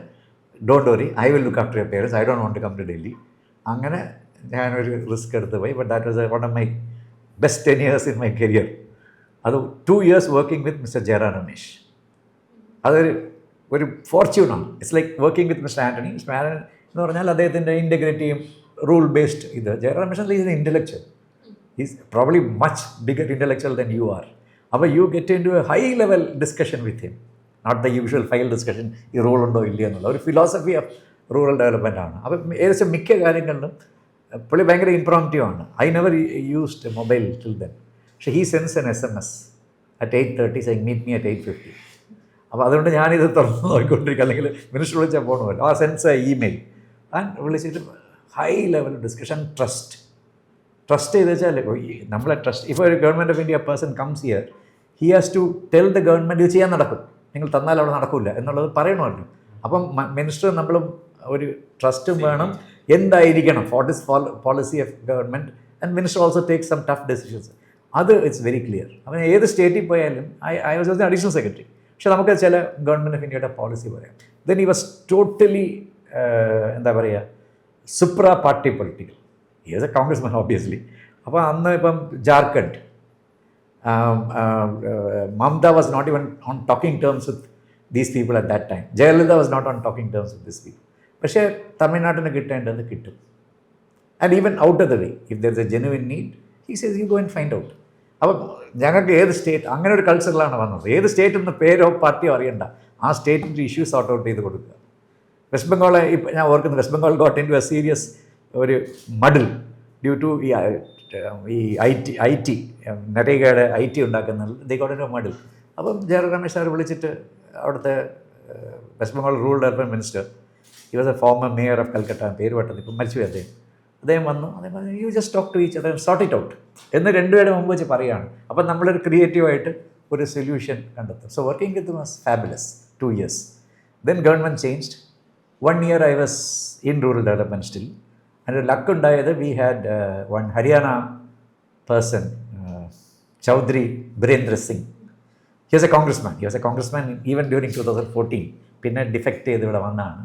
don't worry, I will look after your parents, I don't want to come to Delhi. അങ്ങനെ ഞാനൊരു റിസ്ക് എടുത്ത് പോയി. But that was one of my best 10 years in my career. അത് 2 years working with mister Jairam Ramesh. ഒരു ഫോർച്യൂണാണ്. It's like working with mister Antony. Mister Antony എന്ന് പറഞ്ഞാൽ അദ്ദേഹത്തിൻ്റെ ഇൻറ്റഗ്രിറ്റിയും റൂൾ ബേസ്ഡ് ഇത്. Jairam Ramesh is an intellectual, is probably much bigger intellectual than you are. അപ്പോൾ you get into a high level discussion with him, not the usual file discussion, ഈ റൂൾ ഉണ്ടോ ഇല്ല എന്നുള്ള ഒരു ഫിലോസഫി ഓഫ് റൂറൽ ഡെവലപ്മെൻ്റ് ആണ്. അപ്പം ഏകദേശം മിക്ക കാര്യങ്ങളിലും പുള്ളി ഭയങ്കര ഇംപ്രോംപ്റ്റീവ് ആണ്. I never used mobile till then. പക്ഷേ he sends an SMS at 8:30 saying meet me at 8:50. അപ്പോൾ അതുകൊണ്ട് ഞാനിത് തുറന്ന് നോക്കിക്കൊണ്ടിരിക്കുക, അല്ലെങ്കിൽ മിനിസ്റ്റർ വിളിച്ചാൽ പോകണമല്ലോ. ആ സെൻസ് ഇമെയിൽ ആൻഡ് വിളിച്ചിട്ട് ഹൈ ലെവൽ ഡിസ്കഷൻ. ട്രസ്റ്റ് ചെയ്ത് വെച്ചാൽ നമ്മളെ ട്രസ്റ്റ്. ഇപ്പോൾ ഒരു government of India person comes here, he has to tell the government ഇത് ചെയ്യാൻ നടക്കും, നിങ്ങൾ തന്നാൽ അവിടെ നടക്കില്ല എന്നുള്ളത് പറയണമല്ലോ. അപ്പം മിനിസ്റ്റർ നമ്മളും ഒരു ട്രസ്റ്റും വേണം. എന്തായിരിക്കണം what is policy of government, and minister also take some tough decisions. അത് ഇറ്റ്സ് വെരി ക്ലിയർ. അപ്പം ഏത് സ്റ്റേറ്റിൽ പോയാലും I was also additional secretary. പക്ഷേ നമുക്ക് ചില ഗവൺമെൻറ് ഓഫ് ഇന്ത്യയുടെ പോളിസി പറയാം. ദെൻ ഹി വാസ് ടോട്ടലി എന്താ പറയുക, supra party political. He was a congressman obviously. അപ്പോൾ അന്ന് ഇപ്പം Jharkhand, Mamata was not even on talking terms with these people at that time. Jayalalithaa was not on talking terms with this people. പക്ഷേ തമിഴ്നാട്ടിന് കിട്ടേണ്ടത് കിട്ടും. And even out of the way, if there is a genuine need, he says you go and find out. അപ്പം ഞങ്ങൾക്ക് ഏത് സ്റ്റേറ്റ്, അങ്ങനെ ഒരു കൾച്ചറിലാണ് വന്നത്. ഏത് സ്റ്റേറ്റെന്ന് പേരോ പാർട്ടിയോ അറിയണ്ട, ആ സ്റ്റേറ്റിൻ്റെ ഇഷ്യൂ സോർട്ട് ഔട്ട് ചെയ്ത് കൊടുക്കുക. വെസ്റ്റ് ബംഗാൾ, ഇപ്പം ഞാൻ ഓർക്കുന്നത്, West Bengal got into a serious ഒരു മഡിൽ ഡ്യൂ ടു ഈ IT നരേഗയുടെ IT ഉണ്ടാക്കുന്നത്, they got into muddle. അപ്പം ജയറാം രമേശ് സാർ വിളിച്ചിട്ട്, അവിടുത്തെ West Bengal rural development minister, he was a former mayor of Calcutta, പേര് പെട്ടത് ഇപ്പം മരിച്ചുപോയി അദ്ദേഹം വന്നു. അതേപോലെ you just talk to each other, sort it out എന്ന് 2 പേരുടെ മുമ്പ് വെച്ച് പറയുകയാണ്. അപ്പം നമ്മളൊരു ക്രിയേറ്റീവായിട്ട് ഒരു സൊല്യൂഷൻ കണ്ടെത്തും. So working with was fabulous 2 years. Then government changed. 1 year I was in rural development still. അതിൻ്റെ ലക്ക് ഉണ്ടായത്, we had one Haryana person, Chaudhary Birender Singh. He was a congressman even during 2014. പിന്നെ ഡിഫെക്റ്റ് ചെയ്ത് ഇവിടെ വന്നതാണ്.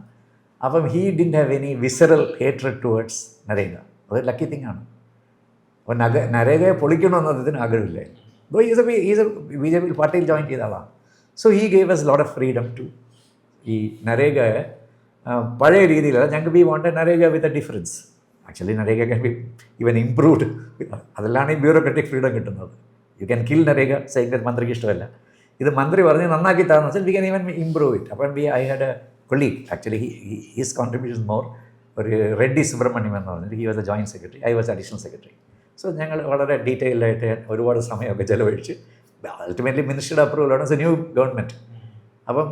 അപ്പം he didn't have any visceral hatred towards NREGA. അത് ലക്കി തിങ് ആണ്. അപ്പോൾ നരേഗയെ പൊളിക്കണമെന്നതിന് ആഗ്രഹമില്ലായിരുന്നു. BJP പാർട്ടിയിൽ ജോയിൻ ചെയ്ത ആളാണ്. So he gave us lot of freedom to ഈ നരേഗയെ പഴയ രീതിയിലല്ല, ഞങ്ങൾക്ക് we want a NREGA with a difference. Actually NREGA can be even improved. അതിലാണ് ഈ ബ്യൂറോക്രാറ്റിക് ഫ്രീഡം കിട്ടുന്നത്. You can kill NREGA, saying that മന്ത്രിക്ക് ഇഷ്ടമല്ല. ഇത് മന്ത്രി പറഞ്ഞ് നന്നാക്കി തരാമെന്ന് വെച്ചാൽ we can even improve it. അപ്പം I had a colleague, actually his contribution more, ഒരു റെഡ്ഡി സുബ്രഹ്മണ്യം എന്ന് പറഞ്ഞിട്ട് he was A joint secretary, I was additional secretary. So ഞങ്ങൾ വളരെ ഡീറ്റെയിൽഡായിട്ട് ഒരുപാട് സമയമൊക്കെ ചിലവഴിച്ച് അൾട്ടിമേറ്റ്ലി മിനിസ്റ്ററുടെ അപ്രൂവലാണ്, ഇറ്റ്സ് എ ന്യൂ ഗവൺമെൻറ്. അപ്പം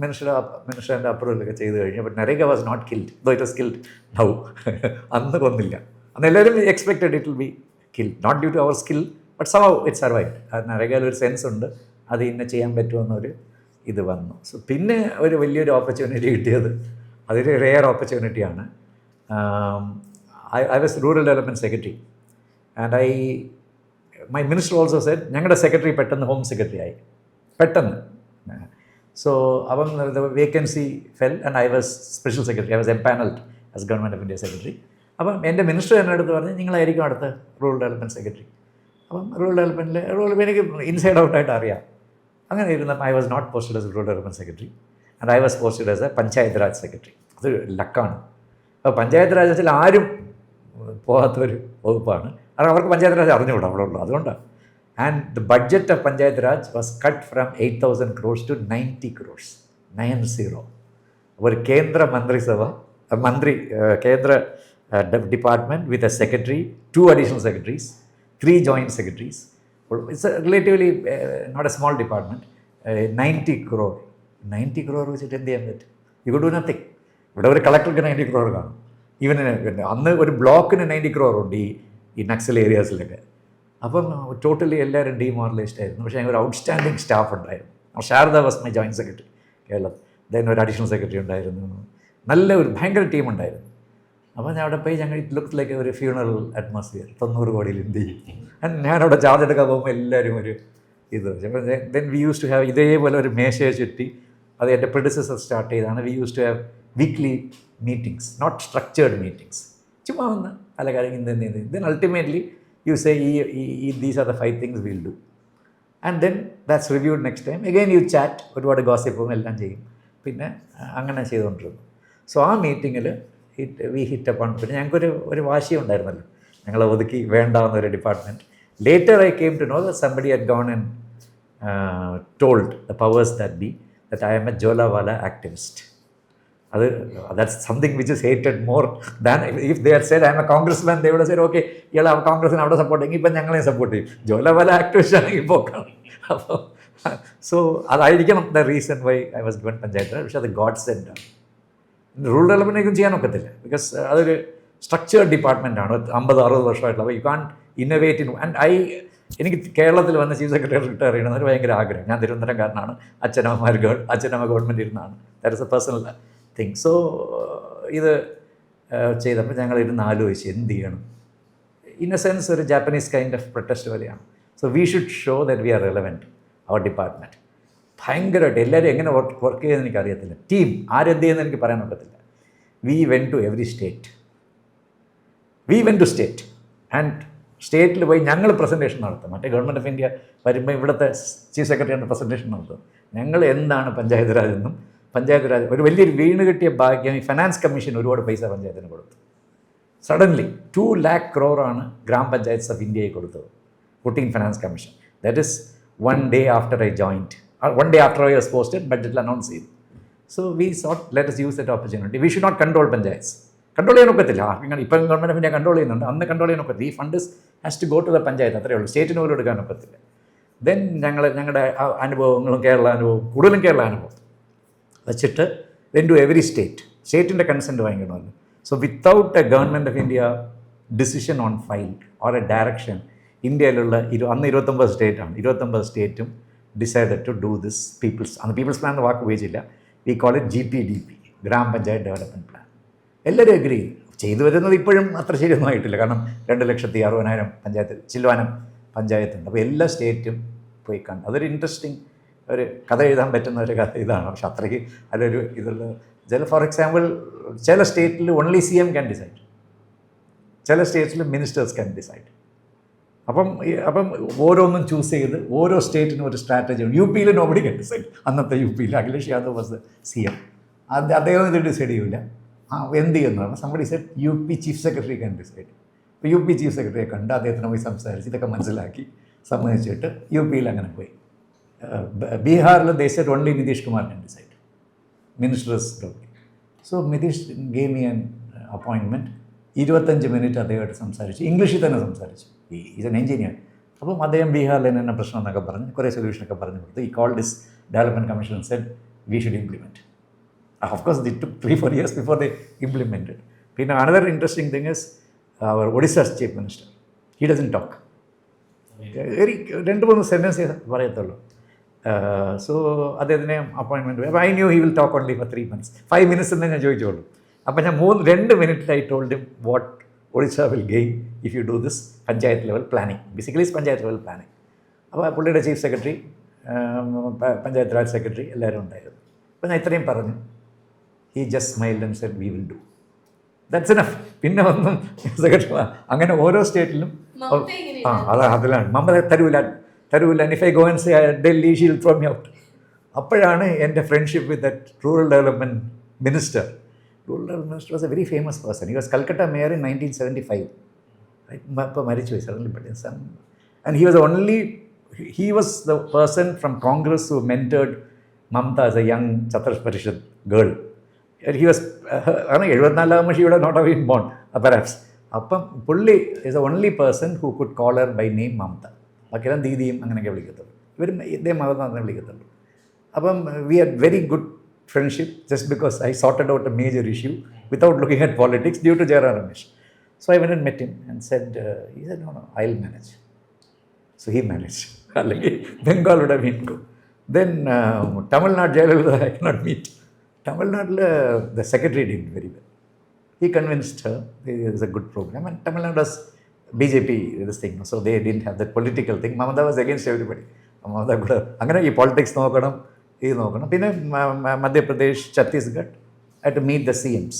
മിനിസ്റ്ററിൻ്റെ അപ്രൂവലൊക്കെ ചെയ്ത് കഴിഞ്ഞു. But NREGA was not killed, though it was killed now. അന്ന് കൊന്നില്ല. അന്ന് എല്ലാവരും expected it will be killed, not due to our skill but somehow it survived. അത് നരേഗയിൽ ഒരു സെൻസ് ഉണ്ട്, അത് ഇന്നെ ചെയ്യാൻ പറ്റുമെന്നൊരു ഇത് വന്നു. സോ പിന്നെ ഒരു വലിയൊരു ഓപ്പർച്യൂണിറ്റി കിട്ടിയത്, അതൊരു റെയർ ഓപ്പർച്യൂണിറ്റിയാണ്. I was rural development secretary and my minister also said ഞങ്ങളുടെ സെക്രട്ടറി പെട്ടെന്ന് ഹോം സെക്രട്ടറി ആയി, പെട്ടെന്ന്. സോ അപ്പം vacancy fell and I was special secretary, I was empanelled as government of India secretary. അപ്പം എൻ്റെ മിനിസ്റ്റർ എന്നെ അടുത്ത് പറഞ്ഞ് നിങ്ങളായിരിക്കും അടുത്ത റൂറൽ ഡെവലപ്മെൻറ്റ് സെക്രട്ടറി. അപ്പം റൂറൽ ഡെവലപ്മെൻറ്റിൽ എനിക്ക് ഇൻസൈഡ് ഔട്ടായിട്ട് അറിയാം. അങ്ങനെ ഇരുന്നപ്പോൾ I was not posted as rural development secretary and I was posted as A panchayat Raj secretary. അത് ലക്കാണ്. അപ്പോൾ പഞ്ചായത്ത് രാജ് വെച്ചാൽ ആരും പോകാത്തൊരു വകുപ്പാണ്, കാരണം അവർക്ക് പഞ്ചായത്ത് രാജ് അറിഞ്ഞുകൂടാ അവിടെ ഉള്ളൂ, അതുകൊണ്ടാണ്. And the budget of panchayat Raj was cut from 8,000 crores to 90 crores, 90. ഒരു കേന്ദ്ര മന്ത്രിസഭ, കേന്ദ്ര department with a secretary, 2 additional secretaries, 3 joint secretaries. It's a relatively not a small department. 90 crore. 90 crore വെച്ചിട്ട് എന്ത് ചെയ്യാൻ പറ്റും? You could do nothing. ഇവിടെ ഒരു കളക്ടർക്ക് 90 crore കാണും. ഈവൻ അന്ന് ഒരു ബ്ലോക്കിന് 90 crore ഉണ്ട് ഈ നക്സൽ ഏരിയാസിലൊക്കെ. അപ്പം ടോട്ടലി എല്ലാവരും ഡീമോറലൈസ്ഡ് ആയിരുന്നു. പക്ഷേ ഒരു ഔട്ട്സ്റ്റാൻഡിങ് സ്റ്റാഫ് ഉണ്ടായിരുന്നു. Sharada was my joint secretary കേരളത്തിൽ. ദെൻ ഒരു അഡീഷണൽ സെക്രട്ടറി ഉണ്ടായിരുന്നു. നല്ല ഒരു ഭയങ്കര ടീമുണ്ടായിരുന്നു. അപ്പോൾ ഞാൻ അവിടെ പോയി, ഞങ്ങൾ ഇറ്റ് ലുക്സ് ലൈക്ക് ഒരു ഫ്യൂണറൽ അറ്റ്മോസ്ഫിയർ. 90 കോടിയിൽ എന്ത് ചെയ്യും? ഞാനവിടെ ചാർജ് എടുക്കാൻ പോകുമ്പോൾ എല്ലാവരും ഒരു ഇത്. Then we used to have ഇതേപോലെ ഒരു മേശയെ ചുറ്റി, അത് എൻ്റെ പ്രെഡിസസർ സ്റ്റാർട്ട് ചെയ്താണ്. We used to have weekly meetings, not structured meetings. ചുമ്മാ വന്ന് പല കാര്യങ്ങൾ then ultimately you say these are the 5 things will do and then that's reviewed next time. Again you chat, ഒരുപാട് ഗോസിപ്പും എല്ലാം ചെയ്യും. പിന്നെ അങ്ങനെ ചെയ്തുകൊണ്ടിരുന്നു. സോ ആ മീറ്റിങ്ങിൽ വി ഹിറ്റ് അപ്പോൺ. പിന്നെ ഞങ്ങൾക്കൊരു വാശി ഉണ്ടായിരുന്നല്ലോ, ഞങ്ങളെ ഒതുക്കി വേണ്ടാവുന്നൊരു department. Later I came to know that somebody had gone and told the powers that be that I'm a jholawala activist. That's something which is hated more than if they are said I'm a congressman. They would say okay, ഇയാൾ കോൺഗ്രസിനെ അവിടെ സപ്പോർട്ട് ചെയ്യും, ഇപ്പം ഞങ്ങളെ സപ്പോർട്ട് ചെയ്യും. ജോലവാല ആക്ടിവിസ്റ്റ് ആണെങ്കിൽ പോക്കാണ്. അപ്പോൾ സോ അതായിരിക്കണം the reason why I was given panchayat Raj. പക്ഷേ അത് ഗോഡ് സെൻഡ് ആണ്. റൂറൽ ഡെവലപ്മെൻറ്റേക്കും ചെയ്യാൻ ഒക്കത്തില്ല, ബിക്കോസ് അതൊരു സ്ട്രക്ചേർഡ് ഡിപ്പാർട്ട്മെൻറ്റാണ്. 50-60 വർഷമായിട്ടുള്ള. അപ്പോൾ യു കാൺ ഇന്നോവേറ്റ് ഇൻ. ആൻഡ് എനിക്ക് കേരളത്തിൽ വന്ന് ചീഫ് സെക്രട്ടറി റിട്ടയർ ചെയ്യണമെന്നൊരു ഭയങ്കര ആഗ്രഹം. ഞാൻ തിരുവനന്തപുരംകാരനാണ്, അച്ഛനമ്മ ഗവൺമെൻറ് ഇരുന്നാണ്. That is a personal thing. So ഇത് ചെയ്തപ്പോൾ ഞങ്ങളിരുന്ന് ആലോചിച്ച് എന്ത് ചെയ്യണം. ഇൻ എ സെൻസ് ഒരു ജാപ്പനീസ് കൈൻഡ് ഓഫ് പ്രൊട്ടസ്റ്റ് പോലെയാണ്. So we should show that we are relevant, അവർ ഡിപ്പാർട്ട്മെൻറ്റ്. ഭയങ്കരമായിട്ട് എല്ലാവരും എങ്ങനെ വർക്ക് ചെയ്തെന്ന് എനിക്കറിയത്തില്ല. ടീം ആരെന്ത് ചെയ്യുന്നത് എനിക്ക് പറയാൻ പറ്റത്തില്ല. We went to every state. And സ്റ്റേറ്റിൽ പോയി ഞങ്ങൾ പ്രസൻറ്റേഷൻ നടത്തും. മറ്റേ ഗവൺമെൻറ് ഓഫ് ഇന്ത്യ വരുമ്പോൾ ഇവിടുത്തെ ചീഫ് സെക്രട്ടറിയാണ് പ്രസൻറ്റേഷൻ നടത്തും. ഞങ്ങൾ എന്താണ് പഞ്ചായത്ത് രാജ് എന്നും, പഞ്ചായത്ത് രാജ് ഒരു വലിയൊരു വീണ് കിട്ടിയ ഭാഗ്യം. ഈ ഫിനാൻസ് കമ്മീഷൻ ഒരുപാട് പൈസ പഞ്ചായത്തിന് കൊടുത്തു. സഡൻലി 2 lakh crore ഗ്രാമപഞ്ചായത്ത്സ് ഓഫ് ഇന്ത്യയെ കൊടുത്തത്, putting finance commission. That is 1 day after I joined. 1 day after I was posted, ബഡ്ജറ്റിൽ അനൗൺസ് ചെയ്തു. So we thought let us use that opportunity. We should not control panchayats. Control ചെയ്യാൻ ഒക്കത്തില്ല. ഇപ്പം ഗവൺമെൻറ് ഓഫ് ഇന്ത്യ കൺട്രോൾ ചെയ്യുന്നുണ്ട്, അന്ന് കൺട്രോൾ ചെയ്യാൻ ഒക്കത്തില്ല. ഈ fund has to go to the panchayat, അത്രയേ ഉള്ളൂ. സ്റ്റേറ്റിന് പോലും എടുക്കാൻ ഒക്കത്തില്ല. ദെൻ ഞങ്ങളുടെ അനുഭവങ്ങളും കേരള അനുഭവം, കൂടുതലും കേരള അനുഭവം വെച്ചിട്ട് then to every സ്റ്റേറ്റിൻ്റെ consent വാങ്ങിക്കണമല്ലോ. So without A government of India decision on file or A direction, ഇന്ത്യയിലുള്ള അന്ന് 29 സ്റ്റേറ്റാണ്, 29 സ്റ്റേറ്റും decided to do this people's plan എന്ന വാക്ക് ഉപയോഗിച്ചില്ല. വി കോൾ ഇറ്റ് GPDP, ഗ്രാമപഞ്ചായത്ത് ഡെവലപ്മെൻറ്റ് പ്ലാൻ. എല്ലാവരും അഗ്രി ചെയ്തു വരുന്നത്. ഇപ്പോഴും അത്ര ശരിയൊന്നും ആയിട്ടില്ല, കാരണം 2,60,000 പഞ്ചായത്ത് ചില്ലുവാനം പഞ്ചായത്തുണ്ട്. അപ്പോൾ എല്ലാ സ്റ്റേറ്റും പോയി കണ്ടു. അതൊരു ഇൻട്രസ്റ്റിംഗ് ഒരു കഥ എഴുതാൻ പറ്റുന്ന ഒരു കഥ ഇതാണ്. പക്ഷെ അത്രയ്ക്ക് അതൊരു ഇതുള്ള ഫോർ എക്സാമ്പിൾ ചില സ്റ്റേറ്റിൽ ഓൺലി CM ക്യാൻ ഡിസൈഡ്, ചില സ്റ്റേറ്റ്സിൽ മിനിസ്റ്റേഴ്സ് ക്യാൻ ഡിസൈഡ്. അപ്പം ഓരോന്നും ചൂസ് ചെയ്ത് ഓരോ സ്റ്റേറ്റിനും ഒരു സ്ട്രാറ്റജി ഉണ്ട്. UP nobody can decide. അന്നത്തെ UP Akhilesh Yadav was CM. അദ്ദേഹം ഇത് ഡിസൈഡ് ചെയ്യില്ല. എന്ത് ചെയ്യുന്നതാണ് somebody said UP chief secretary can decide. അപ്പോൾ UP ചീഫ് സെക്രട്ടറിയെ കണ്ട് അദ്ദേഹത്തിന് പോയി സംസാരിച്ച് ഇതൊക്കെ മനസ്സിലാക്കി സമ്മതിച്ചിട്ട് UP അങ്ങനെ പോയി. ബീഹാറിൽ they said only Nitish Kumar can decide. Minister is government. So Nitish gave me an appointment. 25 minute അദ്ദേഹമായിട്ട് സംസാരിച്ചു, ഇംഗ്ലീഷിൽ തന്നെ സംസാരിച്ചു. Is an engineer. അപ്പം അദ്ദേഹം ബീഹാറിൽ തന്നെ പ്രശ്നം എന്നൊക്കെ പറഞ്ഞ് കുറേ സൊല്യൂഷനൊക്കെ പറഞ്ഞു കൊടുത്തു. ഈ call this development commission said we should implement. Of course, it took 3-4 years before they implemented. Then another interesting thing is our Odisha's chief minister. He doesn't talk. Very 2-3 sentences പറയത്തുള്ളൂ. So അദ്ദേഹത്തിനെ appointment. I knew he will talk only for 3 months. 5 minutes എന്ന് ഞാൻ ചോദിച്ചോളൂ. അപ്പം ഞാൻ 2 മിനിറ്റിൽ I told him what Odisha will gain if you do this panchayat level planning. Basically panchayat level planning. അപ്പോൾ പുള്ളിയുടെ chief secretary, panchayat Raj secretary എല്ലാവരും ഉണ്ടായിരുന്നു. അപ്പോൾ ഞാൻ ഇത്രയും പറഞ്ഞു. He just smiled and said, we will do. That's enough. പിന്നെ ഒന്നും സെക്രട്ടറി അങ്ങനെ ഓരോ സ്റ്റേറ്റിലും അതിലാണ് മമത തരൂല. If I go and say Delhi, she will throw me out. അപ്പോഴാണ് എൻ്റെ friendship with that rural development minister. Rural Development Minister was a very famous person. He was Calcutta mayor in 1975. Right? അപ്പോൾ മരിച്ചു പോയി suddenly, but his son. And he was the person from Congress who mentored Mamta as a young Chhatrapati Parishad girl. He was 74 she would have not have been born, perhaps. അപ്പം പുള്ളി is the only person who could call her by name Mamta. ബാക്കിയെല്ലാം ദീദിയും അങ്ങനെയൊക്കെ വിളിക്കത്തുള്ളൂ. ഇവരും ഇതേ മതം തന്നെ വിളിക്കത്തുള്ളൂ. അപ്പം we had very good friendship just because I sorted out a major issue without looking at politics due to Jairam Ramesh. So I went and met him and said, he said, no, I'll manage. So he managed. Bengal would have been good. Then Tamil Nadu Jayalalitha I cannot meet. Tamil Nadu, the secretary did very well. He convinced her it was a good program, and Tamil Nadu was BJP this thing, so they didn't have that political thing. Mamata was against everybody. Mamata could have, അങ്ങനെ ഈ politics നോക്കണം, ഇത് നോക്കണം. പിന്നെ Madhya Pradesh, Chhattisgarh, I had to meet the CMs.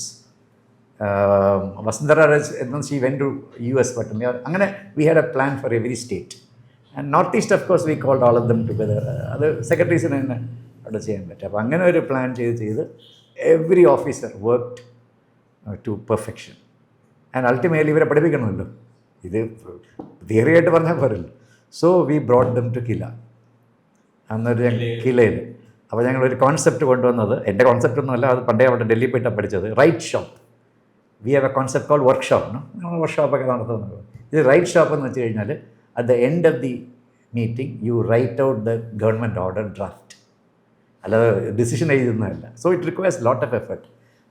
Vasundhara Raj, she went to US, but അങ്ങനെ we had a plan for every state. And Northeast, of course, we called all of them together. അത് സെക്രട്ടറീസിന് തന്നെ അവിടെ ചെയ്യാൻ പറ്റും. അപ്പോൾ അങ്ങനെ ഒരു പ്ലാൻ ചെയ്ത് every officer worked to perfection. And ultimately ഇവരെ പഠിപ്പിക്കണമല്ലോ, ഇത് തിയറിയായിട്ട് പറഞ്ഞാൽ പോരല്ലോ. So we brought them to KILA. അന്നൊരു കിലയിൽ അപ്പോൾ ഞങ്ങളൊരു കോൺസെപ്റ്റ് കൊണ്ടുവന്നത്, എൻ്റെ കോൺസെപ്റ്റ് ഒന്നുമല്ല, അത് പണ്ടേ അവിടെ ഡൽഹി പോയിട്ടാണ് പഠിച്ചത്. Write shop. We have a concept call workshop. നമ്മൾ വർക്ക്ഷോപ്പൊക്കെ നടത്തുന്നത്. ഇത് റൈറ്റ് ഷോപ്പ് എന്ന് വെച്ച് കഴിഞ്ഞാൽ at the end of the meeting you write out the government order draft, അല്ലാതെ ഡിസിഷൻ എഴുതുന്നതല്ല. So it requires lot of effort.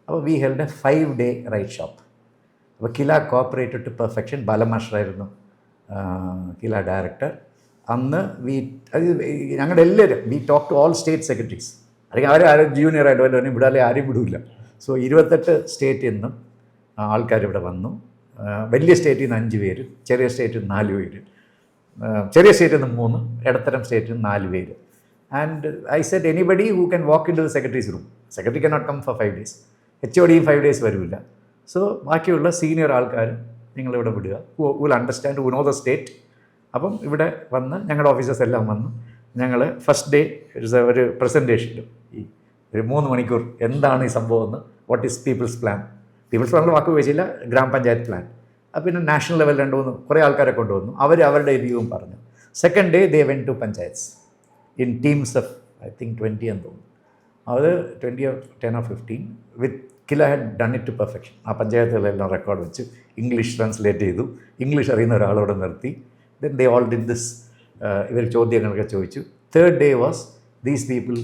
അപ്പോൾ we held a 5-day write shop. അപ്പോൾ കില കോപ്പറേറ്റഡ് ടു പെർഫെക്ഷൻ. ബാലമാസ്റ്ററായിരുന്നു കില ഡയറക്ടർ. അന്ന് ഞങ്ങളുടെ എല്ലാവരും we talk to all state secretaries. അല്ലെങ്കിൽ ആരും ജൂനിയർ ആയിട്ട് വല്ലതും ഇവിടെ അല്ലെങ്കിൽ ആരും വിടില്ല. സോ 28 സ്റ്റേറ്റിൽ നിന്നും ആൾക്കാർ ഇവിടെ വന്നു. വലിയ സ്റ്റേറ്റിൽ നിന്ന് 5 പേര്, ചെറിയ സ്റ്റേറ്റിൽ നിന്ന് 4 പേര്, ചെറിയ സ്റ്റേറ്റിൽ നിന്ന് 3, ഇടത്തരം സ്റ്റേറ്റിൽ നിന്ന് 4 പേര്. And I said anybody who can walk into the secretaries room. Secretary can't come for 5 days. HOD 5 days വരില്ല. സോ ബാക്കിയുള്ള സീനിയർ ആൾക്കാർ നിങ്ങളിവിടെ വിടുക, will understand, who know the state. അപ്പം ഇവിടെ വന്ന് ഞങ്ങളുടെ ഓഫീസേഴ്സ് എല്ലാം വന്നു. ഞങ്ങൾ ഫസ്റ്റ് ഡേ ഒരു പ്രസൻറ്റേഷൻ ഇടും. ഈ ഒരു 3 മണിക്കൂർ എന്താണ് ഈ സംഭവം എന്ന്, what is people's plan. People's plan വാക്ക് വെച്ചില്ല, ഗ്രാമപഞ്ചായത്ത് പ്ലാൻ. അപ്പം പിന്നെ നാഷണൽ ലെവൽ 2-3 കുറേ ആൾക്കാരെ കൊണ്ടുവന്നു. അവരുടെ വ്യൂവും പറഞ്ഞു. Second day they went to panchayats in teams of I think 20 എന്ന് തോന്നുന്നു. അത് 20 or 10 or 15 with KILA had done it to perfection. ആ പഞ്ചായത്തുകളെല്ലാം റെക്കോർഡ് വെച്ച് ഇംഗ്ലീഷ് ട്രാൻസ്ലേറ്റ് ചെയ്തു. ഇംഗ്ലീഷ് അറിയുന്ന ഒരാളോട് നിർത്തി. Then they all did this. ഇവർ ചോദ്യങ്ങളൊക്കെ ചോദിച്ചു. Third day was these people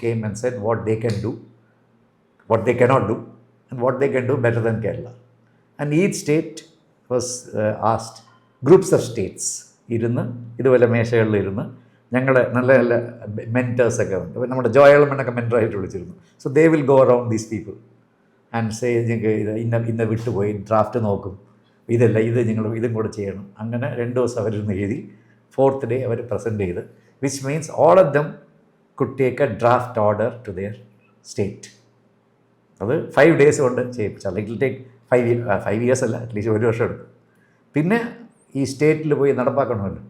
came and said what they can do, what they cannot do, and what they can do better than Kerala. And each state was asked, groups of states ഇരുന്ന് ഇതുപോലെ മേശകളിലിരുന്ന് ഞങ്ങളുടെ നല്ല നല്ല മെൻറ്റേഴ്സൊക്കെ ഉണ്ട്. അപ്പോൾ നമ്മുടെ ജോയൽമണ്ണൊക്കെ മെൻറ്ററായിട്ട് വിളിച്ചിരുന്നു. So they will go around these people and say നിങ്ങൾക്ക് ഇന്ന വിട്ടുപോയി ഡ്രാഫ്റ്റ് നോക്കും, ഇതല്ല ഇത് നിങ്ങൾ ഇതും കൂടെ ചെയ്യണം. അങ്ങനെ 2 ദിവസം അവരിരുന്ന് എഴുതി. 4th day അവർ പ്രസൻറ്റ് ചെയ്ത്, which means all of them could take a draft order to their state. അത് 5 days കൊണ്ട് ചെയ്യിപ്പിച്ചാൽ ഇറ്റ് വിൽ ടേക്ക് 5 years അല്ല, അറ്റ്ലീസ്റ്റ് 1 വർഷം എടുക്കും. പിന്നെ ഈ സ്റ്റേറ്റിൽ പോയി നടപ്പാക്കണമല്ലോ.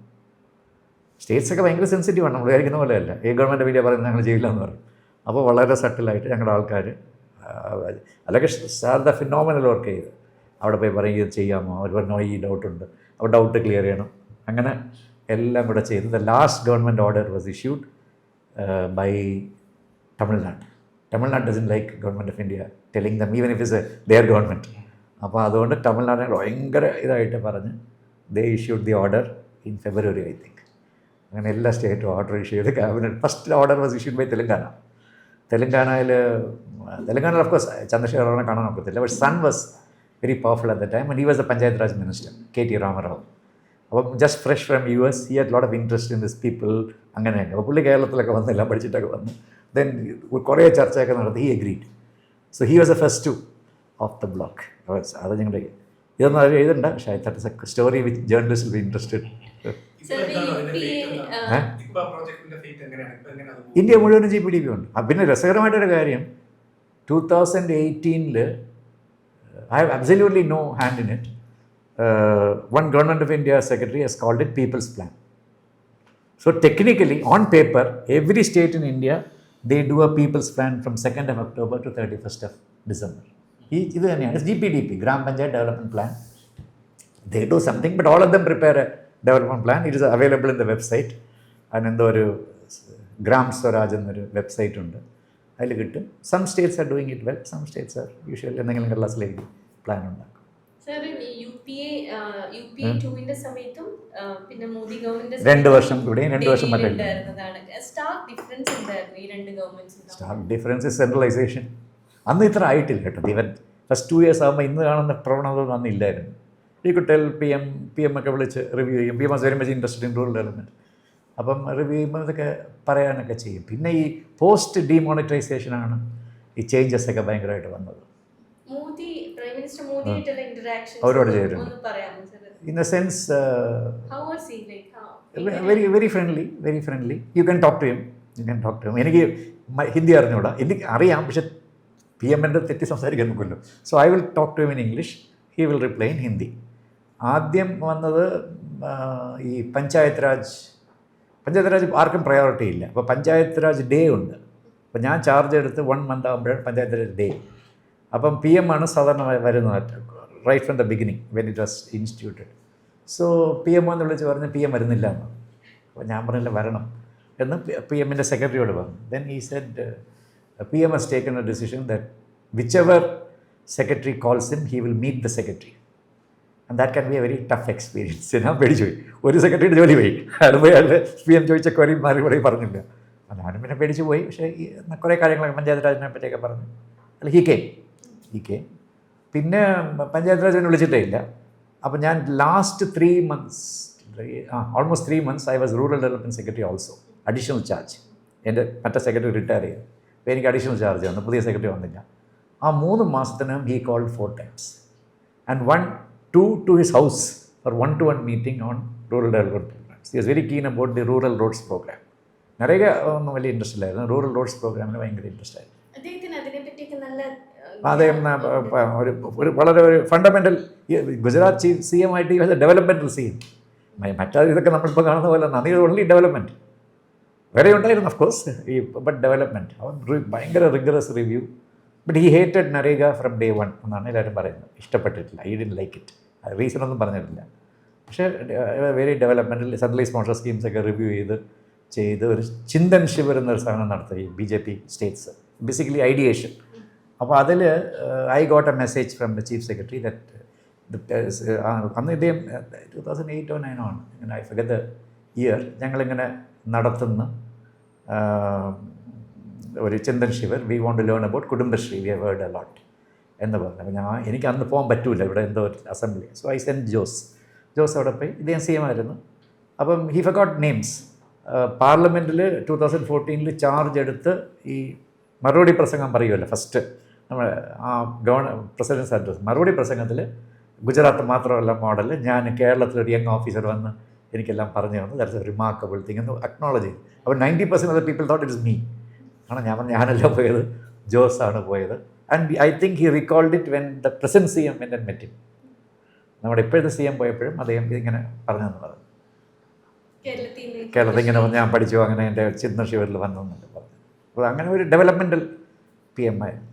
സ്റ്റേറ്റ്സൊക്കെ ഭയങ്കര സെൻസിറ്റീവാണ്, നമ്മൾ വിചാരിക്കുന്ന പോലെയല്ല. ഗവൺമെൻറ് മീഡിയ പറയുന്നത് ഞങ്ങൾ ചെയ്യില്ല എന്ന് പറയും. അപ്പോൾ വളരെ സട്ടിലായിട്ട് ഞങ്ങളുടെ ആൾക്കാർ അതൊക്കെ സാർ ഫിനോമിനൽ വർക്ക് ചെയ്ത് അവിടെ പോയി പറയും ഇത് ചെയ്യാമോ, അവർ പറഞ്ഞു ഈ ഡൗട്ടുണ്ട്, അപ്പോൾ ഡൗട്ട് ക്ലിയർ ചെയ്യണം. അങ്ങനെ എല്ലാം കൂടെ ചെയ്ത് the last government order was issued by Tamil Nadu. Tamil Nadu doesn't like government of India telling them, even if it's their government. അപ്പോൾ അതുകൊണ്ട് തമിഴ്നാടിനെ ഭയങ്കര ഇതായിട്ട് പറഞ്ഞ് they issued the order in February I think. അങ്ങനെ എല്ലാ സ്റ്റേറ്റും ഓർഡർ ഇഷ്യൂ ചെയ്ത് cabinet first order was issued by Telangana. തെലങ്കാനയിൽ ഓഫ് കോഴ്സ് ചന്ദ്രശേഖർ റാവുവിനെ കാണാൻ ഒക്കത്തില്ല. But son was very powerful at the time and he was the panchayat raj minister KT Rama Rao. അപ്പം just fresh from US, he had lot of interest in this people. അങ്ങനെയൊക്കെ അപ്പോൾ പുള്ളി കേരളത്തിലൊക്കെ വന്ന് എല്ലാം പഠിച്ചിട്ടൊക്കെ വന്ന് ദെൻ കുറേ ചർച്ചയൊക്കെ നടത്തി. He agreed. So he was A first of the block. അത് ഞങ്ങളുടെ ഇതൊന്നും അവർ എഴുതണ്ട, പക്ഷേ I thought it's A story with journalist be interested. India മുഴുവനും GPDP ഉണ്ട്. പിന്നെ രസകരമായിട്ടൊരു കാര്യം, 2018 I have absolutely no hand in it. One Government of India secretary has called it People's Plan. So technically, on paper, every state in India, they do a People's Plan from 2nd of October to 31st of December. ഇത് തന്നെയാണ് GPDP, Gram Panchayat Development Plan. They do something, but all of them prepare a development plan. It is available in the website. And എന്തോ ഒരു ഗ്രാം സ്വരാജ് എന്നൊരു വെബ്സൈറ്റ് ഉണ്ട്, അതിൽ കിട്ടും. Some states are doing it well, some states are usually എന്തെങ്കിലും ക്ലാസ്സിലേക്ക് പ്ലാൻ ഉണ്ടാക്കും. UPA 2 സമയത്തും പിന്നെ മോദി ഗവൺമെന്റ് 2 വർഷം ഇവിടെയും 2 വർഷം മറ്റേ. സ്റ്റാർക്ക് ഡിഫറൻസ് സെൻട്രലൈസേഷൻ അന്ന് ഇത്ര ആയിട്ടില്ല കേട്ടോ. ഇവൻ ഫസ്റ്റ് 2 years ആകുമ്പോൾ ഇന്ന് കാണുന്ന പ്രവണത അന്ന് ഇല്ലായിരുന്നു. ഈ കുട്ടികൾ PM ഒക്കെ വിളിച്ച് റിവ്യൂ ചെയ്യും. PM was very much interested in rural development. അപ്പം റിവ്യൂ ചെയ്യുമ്പോൾ ഇതൊക്കെ പറയാനൊക്കെ ചെയ്യും. പിന്നെ ഈ പോസ്റ്റ് ഡിമോണിറ്റൈസേഷനാണ് ഈ ചേഞ്ചസ് ഒക്കെ ഭയങ്കരമായിട്ട് വന്നത്. അവരോട് ചെയ്തിട്ടുണ്ട്. In the sense very friendly. You can talk to him. എനിക്ക് ഹിന്ദി അറിഞ്ഞൂടാ, എനിക്ക് അറിയാം, പക്ഷെ PM-ൻ്റെ തെറ്റി സംസാരിക്കാൻ നോക്കുമല്ലോ. So I will talk to him in English, he will reply in Hindi. ആദ്യം വന്നത് ഈ പഞ്ചായത്ത് രാജ് ആർക്കും പ്രയോറിറ്റി ഇല്ല. അപ്പോൾ പഞ്ചായത്ത് രാജ് ഡേ ഉണ്ട്. അപ്പോൾ ഞാൻ ചാർജ് എടുത്ത് 1 month ആകുമ്പോഴാണ് പഞ്ചായത്ത് രാജ് ഡേ. അപ്പം PM ആണ് സാധാരണ വരുന്നത് right from the beginning when it was instituted. So PM എന്ന് വിളിച്ച് പറഞ്ഞ് PM വരുന്നില്ല എന്ന്. അപ്പോൾ ഞാൻ പറഞ്ഞില്ല വരണം എന്ന് PM-ൻ്റെ സെക്രട്ടറിയോട് പറഞ്ഞു. Then he said PM has taken a decision that whichever secretary calls him, he will meet the secretary. And that can be a very tough experience. ഞാൻ പേടിച്ചു പോയി. ഒരു സെക്രട്ടറിയുടെ ജോലി പോയി. അയാൾ പോയി അയാളുടെ PM ചോദിച്ച ക്വറി മറുപടി പറഞ്ഞില്ല. ഞാനും പിന്നെ പേടിച്ചു പോയി. പക്ഷേ കുറേ കാര്യങ്ങളൊക്കെ പഞ്ചായത്ത് രാജിനെ പറ്റിയൊക്കെ പറഞ്ഞു. അല്ല ഹി കെ പിന്നെ പഞ്ചായത്ത് രാജിനെ വിളിച്ചിട്ടേ ഇല്ല. അപ്പോൾ ഞാൻ last 3 months, almost 3 months I was rural development secretary also, additional charge. എൻ്റെ മറ്റേ സെക്രട്ടറി റിട്ടയർ ചെയ്തു. അപ്പോൾ എനിക്ക് അഡീഷണൽ ചാർജ് വന്നു, പുതിയ സെക്രട്ടറി വന്നില്ല. ആ 3 മാസത്തിനും he called 4 times and 2 to his house for 1-to-1 meeting on rural development programs. He was very keen about the rural roads program. നിറയെ ഒന്നും വലിയ ഇൻട്രസ്റ്റ് ഇല്ലായിരുന്നു, റൂറൽ റോഡ്സ് പ്രോഗ്രാമിന് ഭയങ്കര ഇൻട്രസ്റ്റ് ആയിരുന്നു. അദ്ദേഹം ഒരു വളരെ ഒരു ഫണ്ടമെൻ്റൽ ഗുജറാത്ത് CM ആയിട്ട് ഡെവലപ്മെൻറ്റൽ CM. മറ്റേ ഇതൊക്കെ നമ്മളിപ്പോൾ കാണുന്ന പോലെ നന്ദി ഓൺലി ഡെവലപ്മെൻറ്റ് വേറെ ഉണ്ടായിരുന്നു ഓഫ് കോഴ്സ്, ബട്ട് ഡെവലപ്മെൻറ്റ് അവൻ ഭയങ്കര rigorous review. But he hated NREGA from day 1 എന്നാണ് എല്ലാവരും പറയുന്നത്. ഇഷ്ടപ്പെട്ടിട്ടില്ല, ഐ ഡിഡ്ന്റ് ലൈക്ക് ഇറ്റ്. റീസണൊന്നും പറഞ്ഞിട്ടില്ല. പക്ഷേ വെരി ഡെവലപ്മെൻറ്റൽ സെൻട്രലൈസ് സ്പോൺസർ സ്കീംസൊക്കെ റിവ്യൂ ചെയ്ത് ഒരു ചിന്തൻ ശിവർ എന്നൊരു സാധനം നടത്തി BJP സ്റ്റേറ്റ്സ്, ബേസിക്കലി ഐഡിയേഷൻ. അപ്പോൾ അതിൽ I got A message from the chief secretary that അന്ന് ഇദ്ദേഹം 2008 or 2009 ആണ്, ഇങ്ങനെ ഐ ഫർഗെറ്റ് ദ ഇയർ, ഞങ്ങളിങ്ങനെ നടത്തുന്ന ഒരു chintan shivir, we want to learn about Kudumbashree, we have heard a lot എന്ന് പറഞ്ഞു. അപ്പോൾ എനിക്ക് അന്ന് പോകാൻ പറ്റൂല, ഇവിടെ എന്തോ ഒരു assembly. So I send Jose അവിടെ പോയി. ഇദ്ദേഹം CM ആയിരുന്നു. അപ്പം ഹി ഫർഗോട്ട് നെയിംസ്. പാർലമെൻറ്റിൽ 2014 ചാർജ് എടുത്ത് ഈ മറുപടി പ്രസംഗം പറയുമല്ലോ ഫസ്റ്റ്, നമ്മൾ ആ പ്രസിഡൻസ് അഡ്രസ് മറുപടി പ്രസംഗത്തിൽ ഗുജറാത്ത് മാത്രമല്ല മോഡൽ, ഞാൻ കേരളത്തിലൊരു യങ് ഓഫീസർ വന്ന് എനിക്കെല്ലാം പറഞ്ഞു തന്നു. ദാറ്റ്സ് എ റിമാർക്കബിൾ തിങ് എന്ന് അക്നോളജ് ചെയ്തു. അപ്പോൾ 90% of the people thought it is me. ആണ് ഞാൻ പറഞ്ഞു ഞാനല്ല പോയത്, ജോസാണ് പോയത്. And I think he recalled it when the present CM went and met him. നമ്മുടെ ഇപ്പോഴത്തെ CM പോയപ്പോഴും അദ്ദേഹം ഇതിങ്ങനെ പറഞ്ഞെന്ന് പറഞ്ഞു. കേരളത്തിൽ ഇങ്ങനെ ഞാൻ പഠിച്ചു, അങ്ങനെ എൻ്റെ ചിന്ത ശിവരിൽ വന്നു എന്നൊക്കെ പറഞ്ഞു. അപ്പോൾ അങ്ങനെ ഒരു ഡെവലപ്മെൻറ്റൽ PM ആയിരുന്നു.